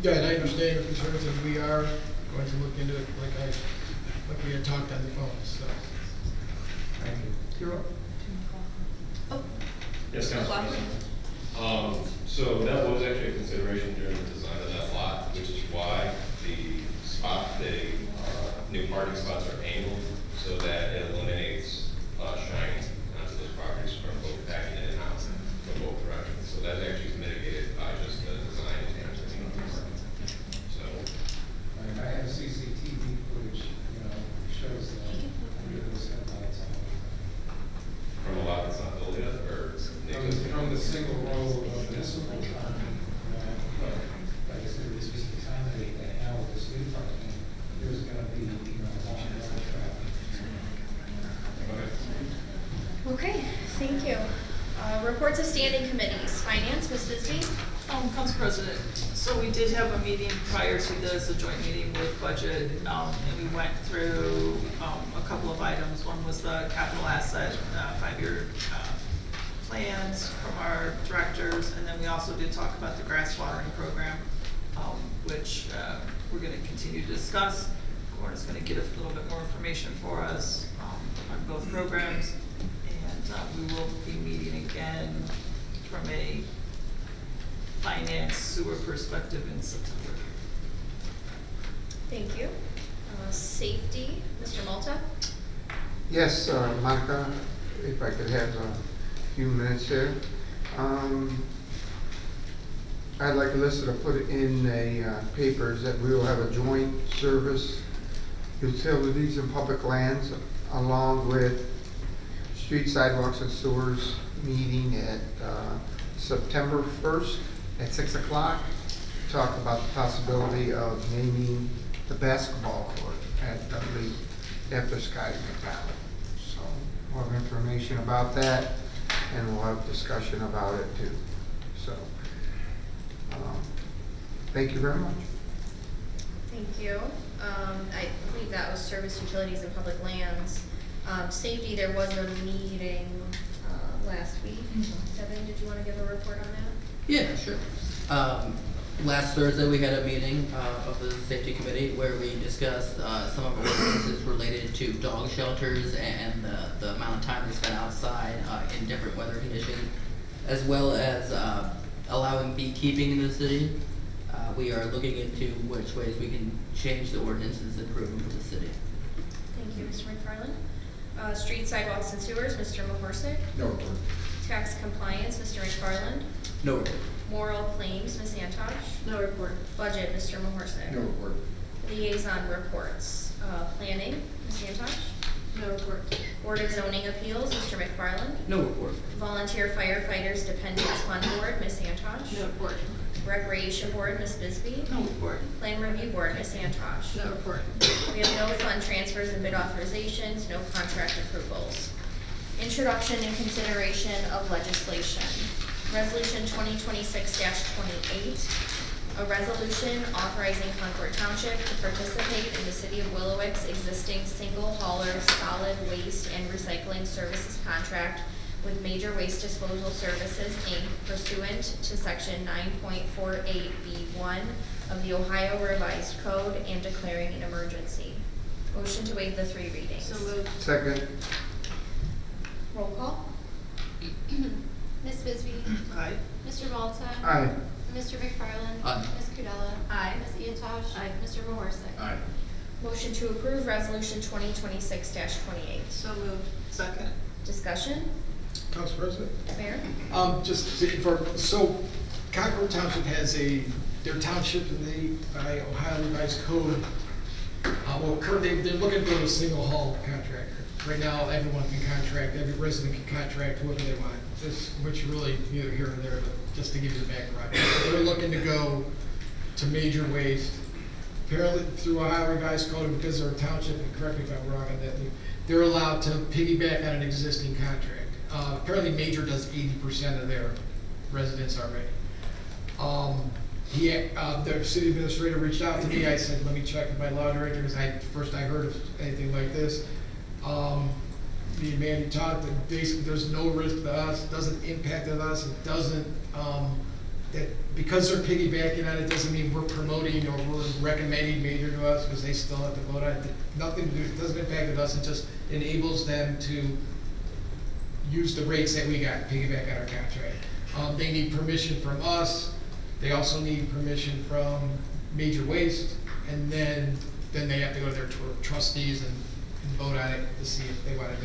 Yeah, and I understand your concerns, and we are going to look into it like we had talked on the phone, so. Thank you. You're up. Oh. Yes, Council President. So that was actually a consideration during the design of that lot, which is why the new parking spots are angled so that it eliminates shining onto those properties from both backing in and out from both directions. So that's actually mitigated by just the design and so. I have CCTV footage, you know, shows that under those headlights on. From a lot that's not built yet, or? From the single row of municipal parking, but like I said, this is the time that now with this new parking, there's gonna be, you know, a lot of traffic. Okay, thank you. Reports of standing committees. Finance, Ms. Bisbee? Council President, so we did have a meeting prior to this, a joint meeting with budget, and we went through a couple of items. One was the capital asset 5-year plans from our directors, and then we also did talk about the grass watering program, which we're going to continue to discuss. Gordon's going to get a little bit more information for us on both programs, and we will be meeting again from a finance sewer perspective in September. Thank you. Safety, Mr. Malta? Yes, Monica, if I could have a few minutes here. I'd like Alyssa to put it in the papers that we will have a joint service utilities and public lands along with street, sidewalks, and sewers meeting at September 1st at 6 o'clock. Talk about the possibility of naming the basketball court at Dudley after Scotty McDonald. So we'll have information about that, and we'll have discussion about it too. So, thank you very much. Thank you. I believe that was Service Utilities and Public Lands. Safety, there was a meeting last week. Devin, did you want to give a report on that? Yeah, sure. Last Thursday, we had a meeting of the safety committee where we discussed some of our ordinances related to dog shelters and the amount of time they spend outside in different weather conditions, as well as allowing beekeeping in the city. We are looking into which ways we can change the ordinances and improve them for the city. Thank you, Mr. McFarland. Street, sidewalks, and sewers, Mr. Mahorsick. No report. Tax compliance, Mr. McFarland. No report. Moral claims, Ms. Antosh. No report. Budget, Mr. Mahorsick. No report. Liaison reports, planning, Ms. Antosh. No report. Board of Zoning Appeals, Mr. McFarland. No report. Volunteer Firefighters Dependents Fund Board, Ms. Antosh. No report. Recreation Board, Ms. Bisbee. No report. Plan Review Board, Ms. Antosh. No report. We have no fund transfers and bid authorizations, no contract approvals. Introduction and consideration of legislation. Resolution 2026-28, a resolution authorizing Concord Township to participate in the City of Willowick's existing single hauler solid waste and recycling services contract with Major Waste Disposal Services, Inc. pursuant to Section 9.48B1 of the Ohio Revised Code and declaring an emergency. Motion to waive the 3 readings. So moved. Second. Roll call. Ms. Bisbee. Aye. Mr. Malta. Aye. Mr. McFarland. Aye. Ms. Kudela. Aye. Ms. Antosh. Aye. Mr. Mahorsick. Aye. Motion to approve Resolution 2026-28. So moved. Second. Discussion. Council President? Mayor? So Concord Township has their township and they, by Ohio Revised Code, they're looking for a single haul contractor. Right now, everyone can contract, every resident can contract whoever they want. This, which really neither here or there, but just to give you the background. They're looking to go to Major Waste. Apparently through Ohio Revised Code, because they're a township, and correct me if I'm wrong on that, they're allowed to piggyback on an existing contract. Apparently Major does 80% of their residents already. The city administrator reached out to me. I said, let me check with my law director, because first I heard of anything like this. Me and Mandy talked, and basically there's no risk to us, it doesn't impact us, it doesn't, that because they're piggybacking on it doesn't mean we're promoting or we're recommending Major to us, because they still have to vote on it. Nothing to do, it doesn't impact us, it just enables them to use the rates that we got, piggyback on our contract. They need permission from us, they also need permission from Major Waste, and then they have to go to their trustees and vote on it to see if they want it.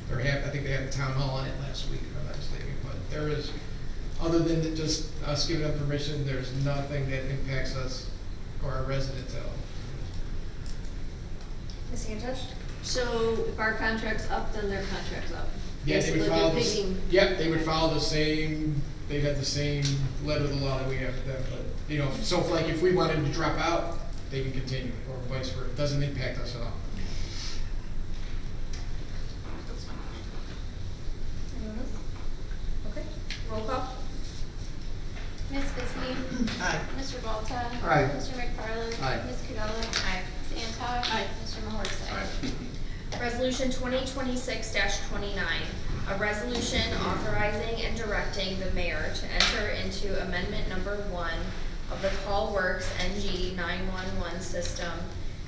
They're happy. I think they had a town hall on it last week, if I'm not mistaken. But there is, other than just us giving them permission, there's nothing that impacts us or our residents at all. Ms. Antosh? So if our contract's up, then their contract's up. Yeah, they would Basically, follow they're this. picking- Yep, they would follow the same. They have the same letter of the law that we have. But so if we wanted to drop out, they can continue, or vice versa. It doesn't impact us at all. Anyone else? Okay. Roll call. Ms. Bisbee. Aye. Mr. Malta. Aye. Mr. McFarland. Aye. Ms. Kudela. Aye. Ms. Antosh. Aye. Mr. Mahorsick. Resolution 2026-29, a resolution authorizing and directing the mayor to enter into amendment number 1 of the Call Works NG 911 system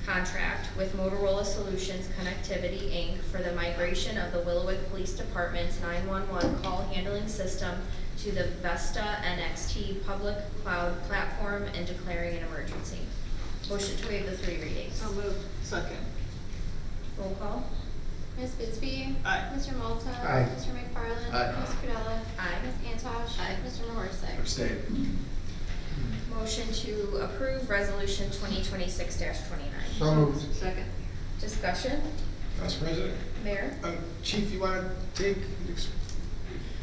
contract with Motorola Solutions Connectivity, Inc. for the migration of the Willowick Police Department's 911 call handling system to the Vesta NXT public cloud platform and declaring an emergency. Motion to waive the 3 readings. So moved. Second. Roll call. Ms. Bisbee. Aye. Mr. Malta. Aye. Mr. McFarland. Aye. Ms. Kudela. Aye. Ms. Antosh. Aye. Mr. Mahorsick. Abstain. Motion to approve resolution 2026-29. So moved. Second. Discussion, Council President? Mayor? Chief, you want to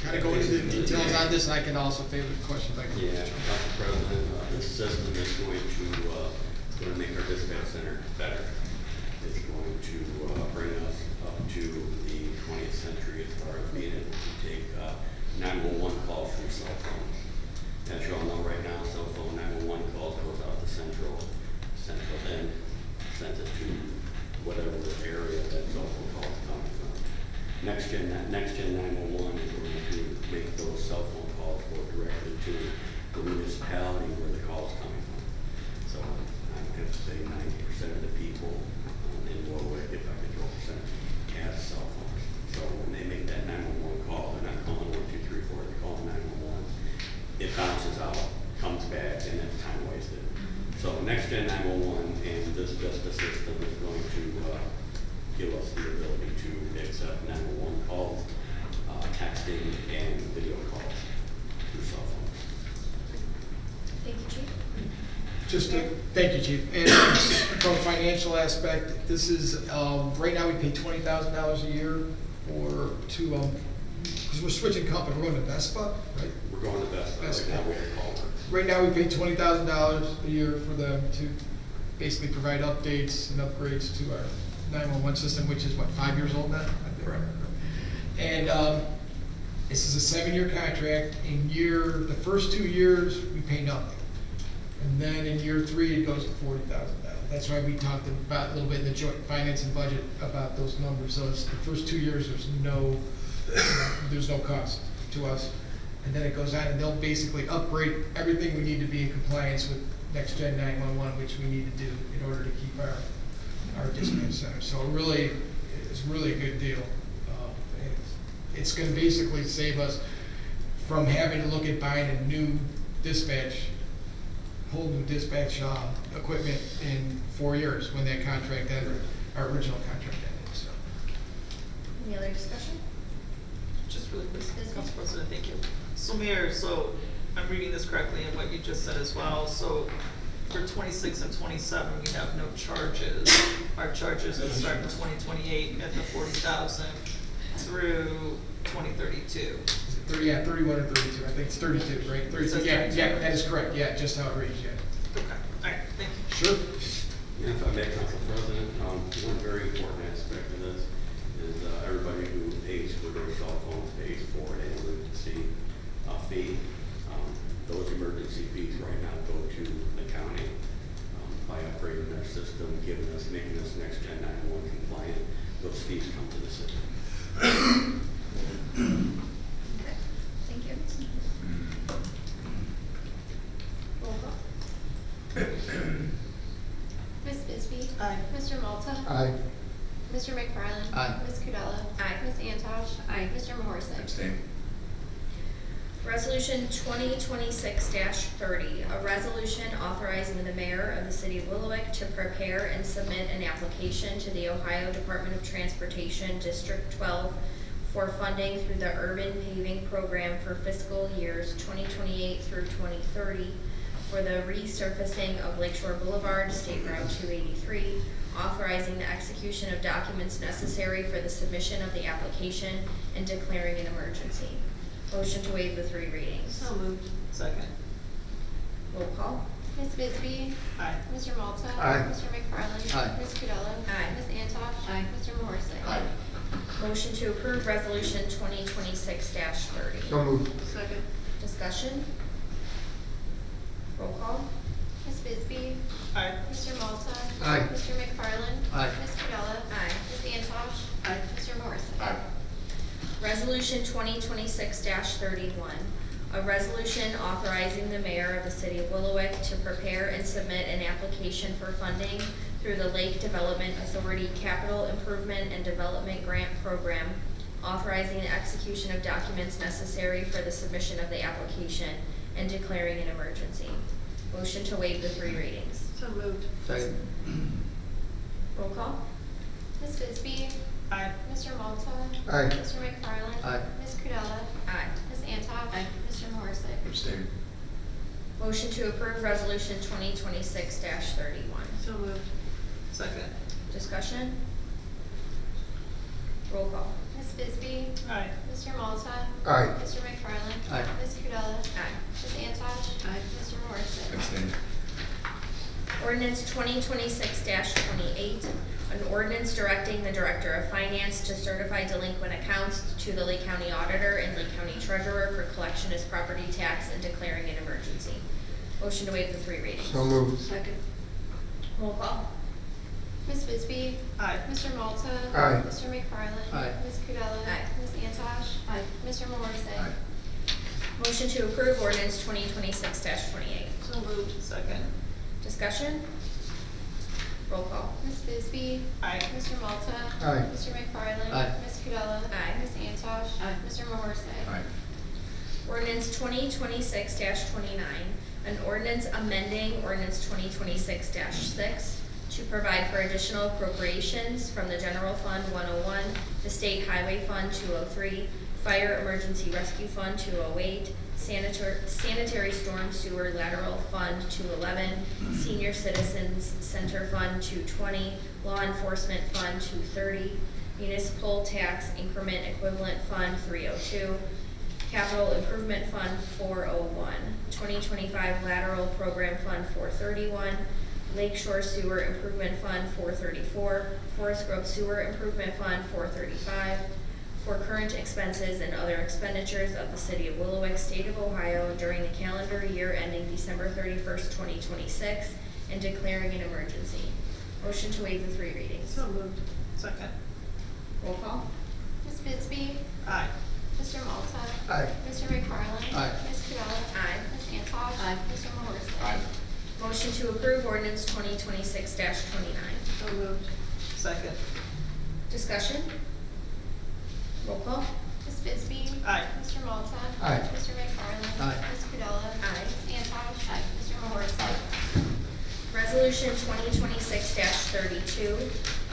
kind of go into the details on this, and I can also take the questions. Yeah, Council President, this system is going to It's gonna make our dispatch center better. It's going to bring us up to the 20th century as far as being able to take 911 calls from cell phones. As you all know right now, cell phone 911 calls goes out to central, then sends it to whatever area that cell phone call is coming from. Next gen 911 is going to make those cell phone calls go directly to the municipality where the call is coming from. So I'm going to say 90% of the people in Willowick, if I could go percent, have cell phones. So when they make that 911 call, they're not calling 1, 2, 3, 4, they're calling 911. It bounces out, comes back, and it's time wasted. So next gen 911 and this justice system is going to give us the ability to accept 911 calls, texting, and video calls through cell phones. Thank you, Chief. Thank you, Chief. And from a financial aspect, this is, right now we pay $20,000 a year because we're switching company, we're going to Vespa, right? We're going to Vespa. Right now we have Culver. Right now we pay $20,000 a year for them to basically provide updates and upgrades to our 911 system, which is what, 5 years old now? Correct. And this is a 7-year contract. The first 2 years, we pay nothing. And then in year 3, it goes to $40,000. That's why we talked about a little bit in the joint finance and budget about those numbers. So it's the first 2 years, there's no cost to us. And then it goes on, and they'll basically upgrade everything we need to be in compliance with next gen 911, which we need to do in order to keep our dispatch center. So it's really a good deal. It's going to basically save us from having to look at buying a new whole new dispatch equipment in 4 years when that contract ended, our original contract ended. So. Any other discussion? Just really quick, Council President, thank you. So Mayor, I'm reading this correctly in what you just said as well. So for 26 and 27, we have no charges. Our charges will start in 2028 at the 40,000 through 2032. 31 or 32. I think it's 32, right? 32. Yeah, that is correct. Yeah, just how it reads. Yeah. Okay. All right. Thank you. Sure. Yeah, if I may, Council President, one very important aspect of this is everybody who pays for their cell phones pays for an emergency fee. Those emergency fees right now go to the county by upgrading their system, making us next gen 911 compliant. Those fees come to the city. Okay, thank you. Roll call. Ms. Bisbee? Aye. Mr. Malta? Aye. Mr. McFarland? Aye. Ms. Kudela? Aye. Ms. Antosh? Aye. Mr. Mahorsek? Abstain. Resolution 2026-30, a resolution authorizing the mayor of the city of Willowick to prepare and submit an application to the Ohio Department of Transportation District 12 for funding through the Urban Paving Program for fiscal years 2028 through 2030 for the resurfacing of Lakeshore Boulevard, State Route 283, authorizing the execution of documents necessary for the submission of the application and declaring an emergency. Motion to waive the 3 readings. So moved. Second. Roll call. Ms. Bisbee? Aye. Mr. Malta? Aye. Mr. McFarland? Aye. Ms. Kudela? Aye. Ms. Antosh? Aye. Mr. Mahorsek? Aye. Motion to approve resolution 2026-30. So moved. Second. Discussion. Roll call. Ms. Bisbee? Aye. Mr. Malta? Aye. Mr. McFarland? Aye. Ms. Kudela? Aye. Ms. Antosh? Aye. Mr. Mahorsek? Aye. Resolution 2026-31, a resolution authorizing the mayor of the city of Willowick to prepare and submit an application for funding through the Lake Development Authority Capital Improvement and Development Grant Program, authorizing the execution of documents necessary for the submission of the application and declaring an emergency. Motion to waive the 3 readings. So moved. Second. Roll call. Ms. Bisbee? Aye. Mr. Malta? Aye. Mr. McFarland? Aye. Ms. Kudela? Aye. Ms. Antosh? Aye. Mr. Mahorsek? Abstain. Motion to approve resolution 2026-31. So moved. Second. Discussion? Roll call. Ms. Bisbee? Aye. Mr. Malta? Aye. Mr. McFarland? Aye. Ms. Kudela? Aye. Ms. Antosh? Aye. Mr. Mahorsek? Abstain. Ordinance 2026-28, an ordinance directing the Director of Finance to certify delinquent accounts to the Lake County Auditor and Lake County Treasurer for collection as property tax and declaring an emergency. Motion to waive the 3 readings. So moved. Second. Roll call. Ms. Bisbee. Aye. Mr. Malta. Aye. Mr. McFarland. Aye. Ms. Kudella. Aye. Ms. Antosh. Aye. Mr. Morrissey. Aye. Motion to approve ordinance 2026-28. So moved. Second. Discussion? Roll call. Ms. Bisbee. Aye. Mr. Malta. Aye. Mr. McFarland. Aye. Ms. Kudella. Aye. Ms. Antosh. Aye. Mr. Morrissey. Aye. Ordinance 2026-29, an ordinance amending ordinance 2026-6 to provide for additional appropriations from the General Fund 101, the State Highway Fund 203, Fire Emergency Rescue Fund 208, Sanitary Storm Sewer Lateral Fund 211, Senior Citizens Center Fund 220, Law Enforcement Fund 230, Municipal Tax Increment Equivalent Fund 302, Capital Improvement Fund 401, 2025 Lateral Program Fund 431, Lakeshore Sewer Improvement Fund 434, Forest Grove Sewer Improvement Fund 435, for current expenses and other expenditures of the City of Willowick, State of Ohio during the calendar year ending December 31st, 2026, and declaring an emergency. Motion to waive the 3 readings. So moved. Second. Roll call. Ms. Bisbee. Aye. Mr. Malta. Aye. Mr. McFarland. Aye. Ms. Kudella. Aye. Ms. Antosh. Aye. Mr. Morrissey. Aye. Motion to approve ordinance 2026-29. So moved. Second. Discussion? Roll call. Ms. Bisbee. Aye. Mr. Malta. Aye. Mr. McFarland. Aye. Ms. Kudella. Aye. Ms. Antosh. Aye. Mr. Morrissey. Resolution 2026-32,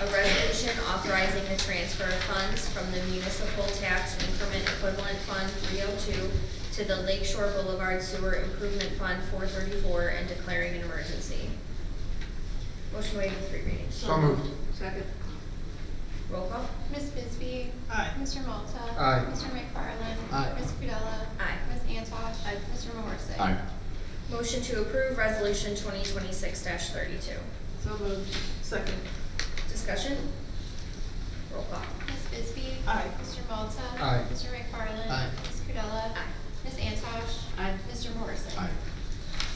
a resolution authorizing the transfer of funds from the Municipal Tax Increment Equivalent Fund 302 to the Lakeshore Boulevard Sewer Improvement Fund 434 and declaring an emergency. Motion to waive the 3 readings. So moved. Second. Roll call. Ms. Bisbee. Aye. Mr. Malta. Aye. Mr. McFarland. Aye. Ms. Kudella. Aye. Ms. Antosh. Aye. Mr. Morrissey. Aye. Motion to approve resolution 2026-32. So moved. Second. Discussion? Roll call. Ms. Bisbee. Aye. Mr. Malta. Aye. Mr. McFarland. Aye. Ms. Kudella. Aye. Ms. Antosh. Aye. Mr. Morrissey. Aye.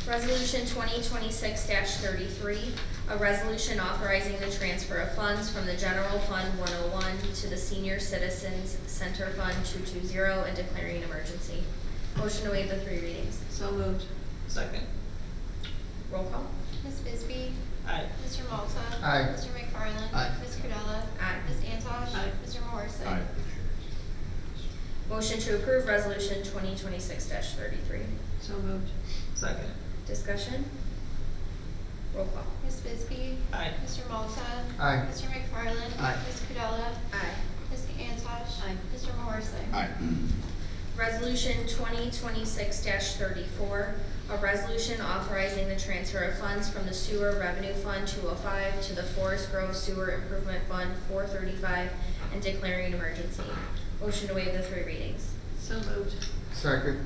Resolution 2026-33, a resolution authorizing the transfer of funds from the General Fund 101 to the Senior Citizens Center Fund 220 and declaring an emergency. Motion to waive the 3 readings. So moved. Second. Roll call. Ms. Bisbee. Aye. Mr. Malta. Aye. Mr. McFarland. Aye. Ms. Kudella. Aye. Ms. Antosh. Aye. Mr. Morrissey. Aye. Motion to approve resolution 2026-33. So moved. Second. Discussion? Roll call. Ms. Bisbee. Aye. Mr. Malta. Aye. Mr. McFarland. Aye. Ms. Kudella. Aye. Ms. Antosh. Aye. Mr. Morrissey. Aye. Resolution 2026-34, a resolution authorizing the transfer of funds from the Sewer Revenue Fund 205 to the Forest Grove Sewer Improvement Fund 435 and declaring an emergency. Motion to waive the 3 readings. So moved. Second.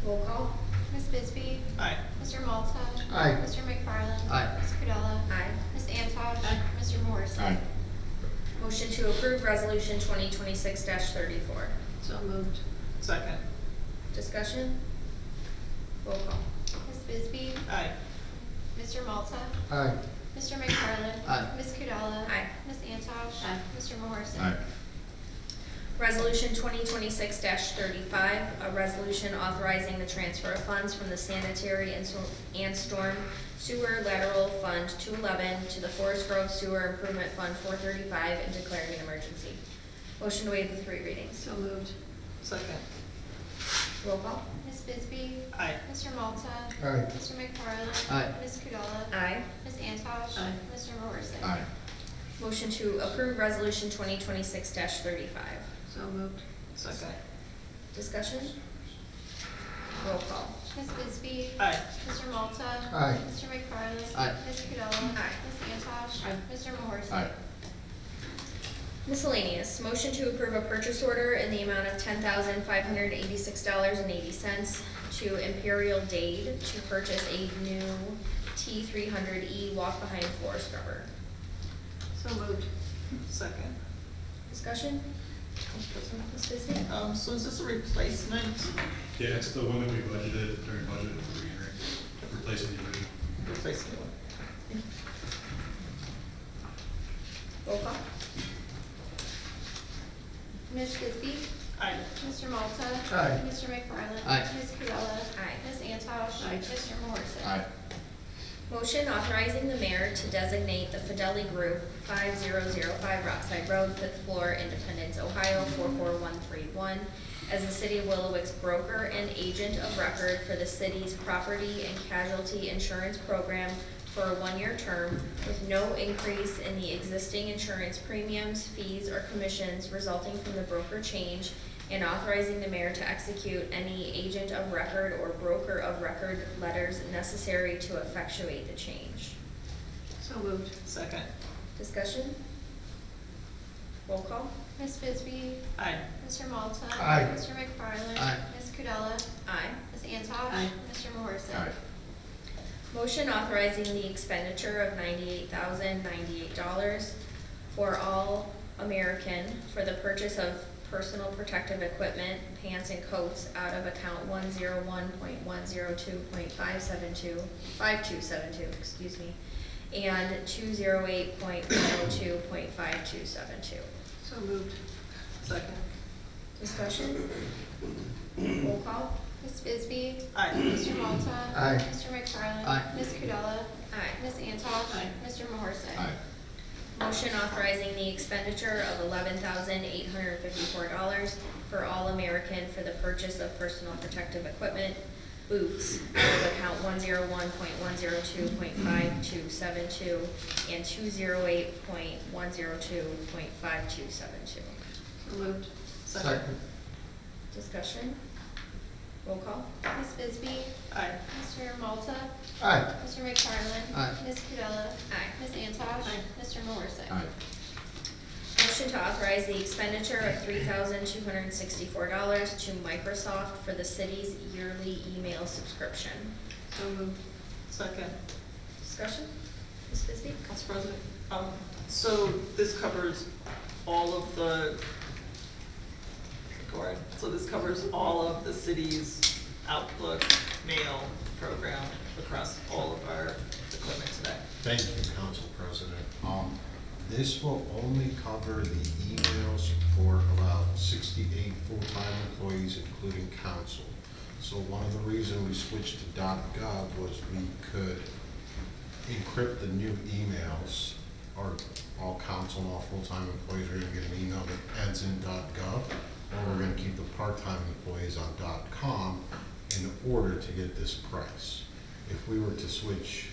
Roll call. Ms. Bisbee. Aye. Mr. Malta. Aye. Mr. McFarland. Aye. Ms. Kudella. Aye. Ms. Antosh. Aye. Mr. Morrissey. Aye. Motion to approve resolution 2026-34. So moved. Second. Discussion? Roll call. Ms. Bisbee. Aye. Mr. Malta. Aye. Mr. McFarland. Aye. Ms. Kudella. Aye. Ms. Antosh. Aye. Mr. Morrissey. Aye. Resolution 2026-35, a resolution authorizing the transfer of funds from the Sanitary and Storm Sewer Lateral Fund 211 to the Forest Grove Sewer Improvement Fund 435 and declaring an emergency. Motion to waive the 3 readings. So moved. Second. Roll call. Ms. Bisbee. Aye. Mr. Malta. Aye. Mr. McFarland. Aye. Ms. Kudella. Aye. Ms. Antosh. Aye. Mr. Morrissey. Aye. Motion to approve resolution 2026-35. So moved. Second. Discussion? Roll call. Ms. Bisbee. Aye. Mr. Malta. Aye. Mr. McFarland. Aye. Ms. Kudella. Aye. Ms. Antosh. Aye. Mr. Morrissey. Aye. Miscellaneous, motion to approve a purchase order in the amount of $10,586.80 to Imperial Dade to purchase a new T300E walk behind floor scrubber. So moved. Second. Discussion? Ms. Bisbee? So is this a replacement? Yeah, it's the one that we budgeted during budget for Henry, replacing the original. Replacing one. Roll call. Ms. Bisbee? Aye. Mr. Malta? Aye. Mr. McFarland? Aye. Ms. Cordella? Aye. Ms. Antosh? Aye. Mr. Morrison? Motion authorizing the mayor to designate the Fidelity Group 5005 Rockside Road, 5th floor, Independence, Ohio 44131, as the city of Willowick's broker and agent of record for the city's property and casualty insurance program for a 1-year term, with no increase in the existing insurance premiums, fees, or commissions resulting from the broker change, and authorizing the mayor to execute any agent of record or broker of record letters necessary to effectuate the change. So moved. Second. Discussion? Roll call. Ms. Bisbee? Aye. Mr. Malta? Aye. Mr. McFarland? Aye. Ms. Cordella? Aye. Ms. Antosh? Aye. Mr. Morrison? Motion authorizing the expenditure of $98,098 for All American for the purchase of personal protective equipment, pants and coats out of account 101.102.5272, excuse me, and 208.102.5272. So moved. Second. Discussion? Roll call. Ms. Bisbee? Aye. Mr. Malta? Aye. Mr. McFarland? Aye. Ms. Cordella? Aye. Ms. Antosh? Aye. Mr. Morrison? Motion authorizing the expenditure of $11,854 for All American for the purchase of personal protective equipment, boots, out of account 101.102.5272 and 208.102.5272. So moved. Second. Discussion? Roll call. Ms. Bisbee? Aye. Mr. Malta? Aye. Mr. McFarland? Aye. Ms. Cordella? Aye. Ms. Antosh? Aye. Mr. Morrison? Motion to authorize the expenditure of $3,264 to Microsoft for the city's yearly email subscription. So moved. Second. Discussion? Ms. Bisbee? Council President, so this covers all of the, go ahead. So this covers all of the city's Outlook mail program across all of our equipment today. Thank you, Council President. This will only cover the emails for about 68 full-time employees, including council. So one of the reasons we switched to .gov was we could encrypt the new emails, or all council and all full-time employees are gonna get an email that ends in .gov, or we're gonna keep the part-time employees on .com in order to get this price. If we were to switch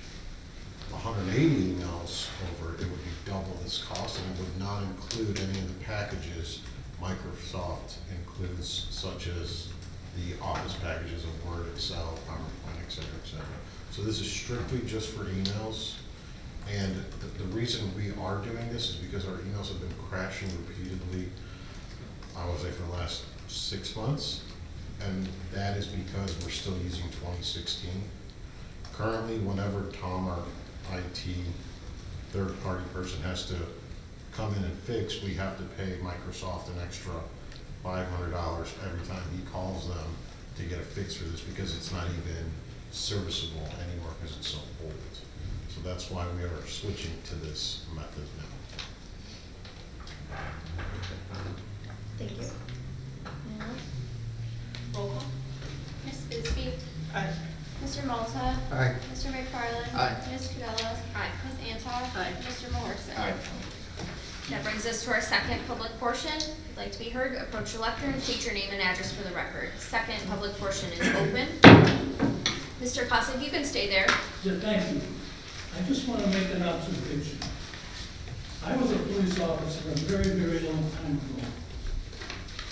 180 emails over, it would be double this cost, and it would not include any of the packages Microsoft includes, such as the office packages of Word, Excel, PowerPoint, et cetera, et cetera. So this is strictly just for emails, and the reason we are doing this is because our emails have been crashing repeatedly, I would say for the last 6 months, and that is because we're still using 2016. Currently, whenever Tom, our IT third-party person, has to come in and fix, we have to pay Microsoft an extra $500 every time he calls them to get a fix for this, because it's not even serviceable anymore because it's so old. So that's why we are switching to this method now. Thank you. Roll call. Ms. Bisbee? Aye. Mr. Malta? Aye. Mr. McFarland? Aye. Ms. Cordella? Aye. Ms. Antosh? Aye. Mr. Morrison? That brings us to our second public portion. If you'd like to be heard, approach your lectern and state your name and address for the record. Second public portion is open. Mr. Cossack, you can stay there. Yeah, thank you. I just want to make an observation. I was a police officer a very, very long time ago.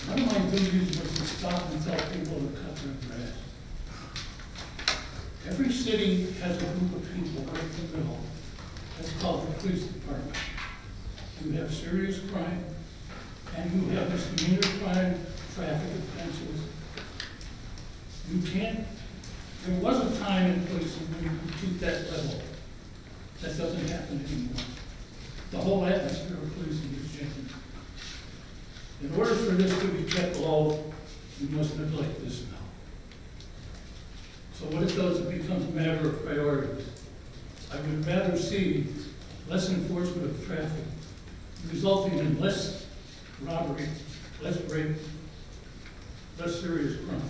One of my duties was to stop and tell people to cut their grass. Every city has a group of people right in the middle. That's called the police department. You have serious crime, and you have misdemeanor crime, traffic offenses. You can't, there was a time and place when you could keep that level. That doesn't happen anymore. The whole atmosphere of policing is changing. In order for this to be kept low, we must neglect this now. So what it does, it becomes a matter of priorities. I would rather see less enforcement of traffic, resulting in less robbery, less rape, less serious crime.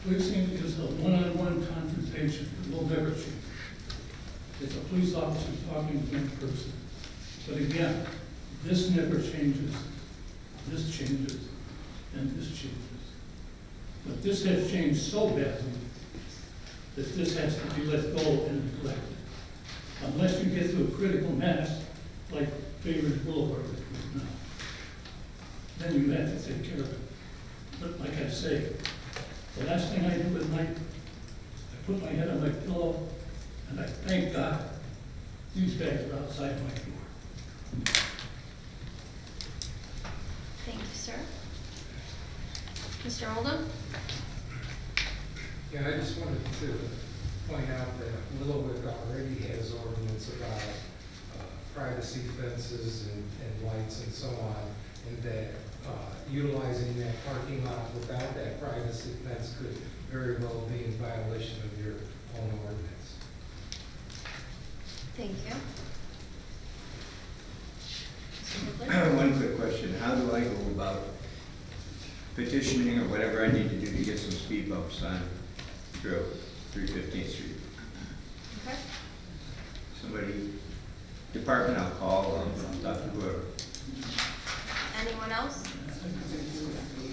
Policing is a one-on-one confrontation that will never change. It's a police officer talking to one person. But again, this never changes, this changes, and this changes. But this has changed so badly that this has to be let go and neglected. Unless you get to a critical mass, like Favorite Boulevard is now, then you have to take care of it. But like I say, the last thing I do at night, I put my head on my pillow, and I thank God these guys are outside my door. Thank you, sir. Mr. Oldham? Yeah, I just wanted to point out that Willowick already has ordinance about privacy fences and lights and so on, and that utilizing that parking lot without that privacy fence could very well be in violation of your own ordinance. Thank you. Mr. Woodland? One quick question, how do I go about petitioning or whatever I need to do to get some speed bumps on 315th Street? Okay. Somebody, department, I'll call, I'll talk to whoever. Anyone else?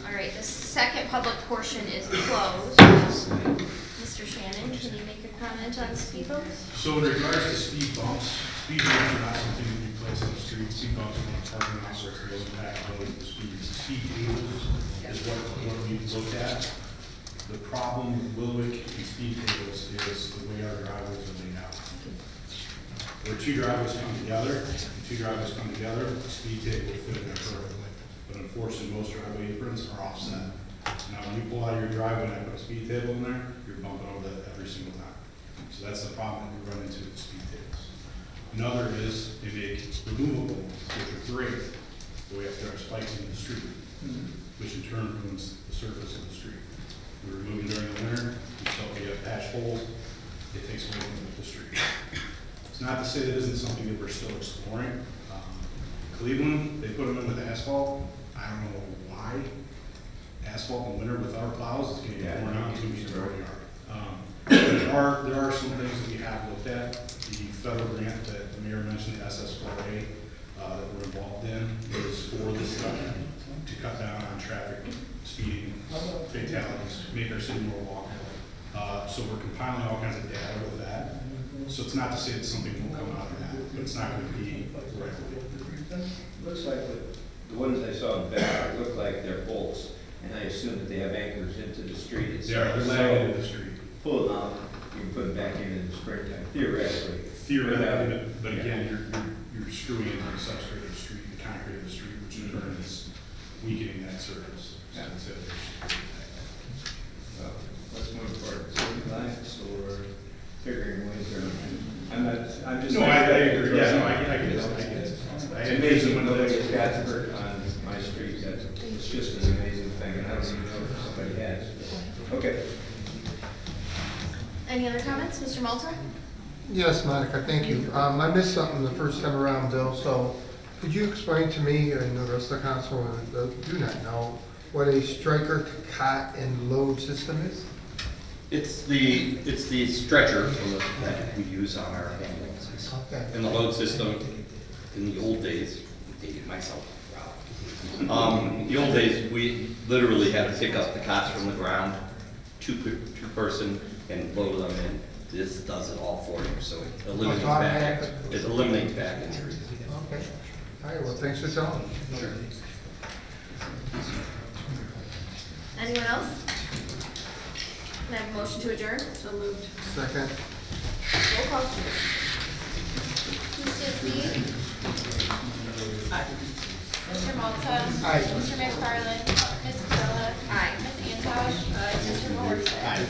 All right, the second public portion is closed. Mr. Shannon, can you make a comment on speed bumps? So in regards to speed bumps are not something to be placed on the street. Speed bumps are on the parking lot where it doesn't impact the speed. Speed tables is what we look at. The problem with Willowick and speed tables is the way our driveways are laid out. Where two driveways come together, the speed table will fit in there perfectly. But unfortunately, most driveway aprons are offset. Now, when you pull out of your driveway and I put a speed table in there, you're bumping over that every single time. So that's the problem that we run into with speed tables. Another is they make removable, which are great, but we have to have spikes in the street, which in turn ruins the surface of the street. We remove them during the winter, we still get patch holes, it takes away from the street. It's not to say that isn't something that we're still exploring. Cleveland, they put them in with asphalt. I don't know why. Asphalt in winter with our plows is going to get worn out until we throw it yard. There are some things that we have looked at. The federal grant that the mayor mentioned, the SS4A, that we're involved in, is for this stuff to cut down on traffic, speeding, fatalities, make our city more walkable. So we're compiling all kinds of data with that. So it's not to say that something won't come out of that, but it's not going to be right away. Looks like the ones I saw in Bedford look like they're bolts, and I assume that they have anchors into the street. They're lagging into the street. Pull them out, you can put them back in the springtime, theoretically. But again, you're screwing into the substrate of the street, the concrete of the street, which in turn is weakening that surface. So What's more important, city lights or figuring ways around? I'm just. No, I agree. Yeah, no, I get it. It's amazing when nobody has got to work on my street. It's just an amazing thing, and I don't even know if somebody has. Okay. Any other comments? Mr. Malta? Yes, Monica, thank you. I missed something the first time around, Bill, so could you explain to me and the rest of the council that do not know what a striker to cot and load system is? It's the stretcher that we use on our ambulances. Okay. And the load system, in the old days, dated myself. The old days, we literally had to pick up the cots from the ground, two person, and load them in. This does it all for you, so it eliminates back injuries. Okay. All right, well, thanks for telling me. Sure. Anyone else? Can I have a motion to adjourn? So moved. Second. Roll call. Mrs. Lee? Aye. Mr. Malta? Aye. Mr. McFarland? Ms. Carla? Aye. Ms. Antosh? Mr. Morrison? Aye.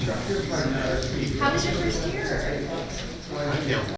How was your first year?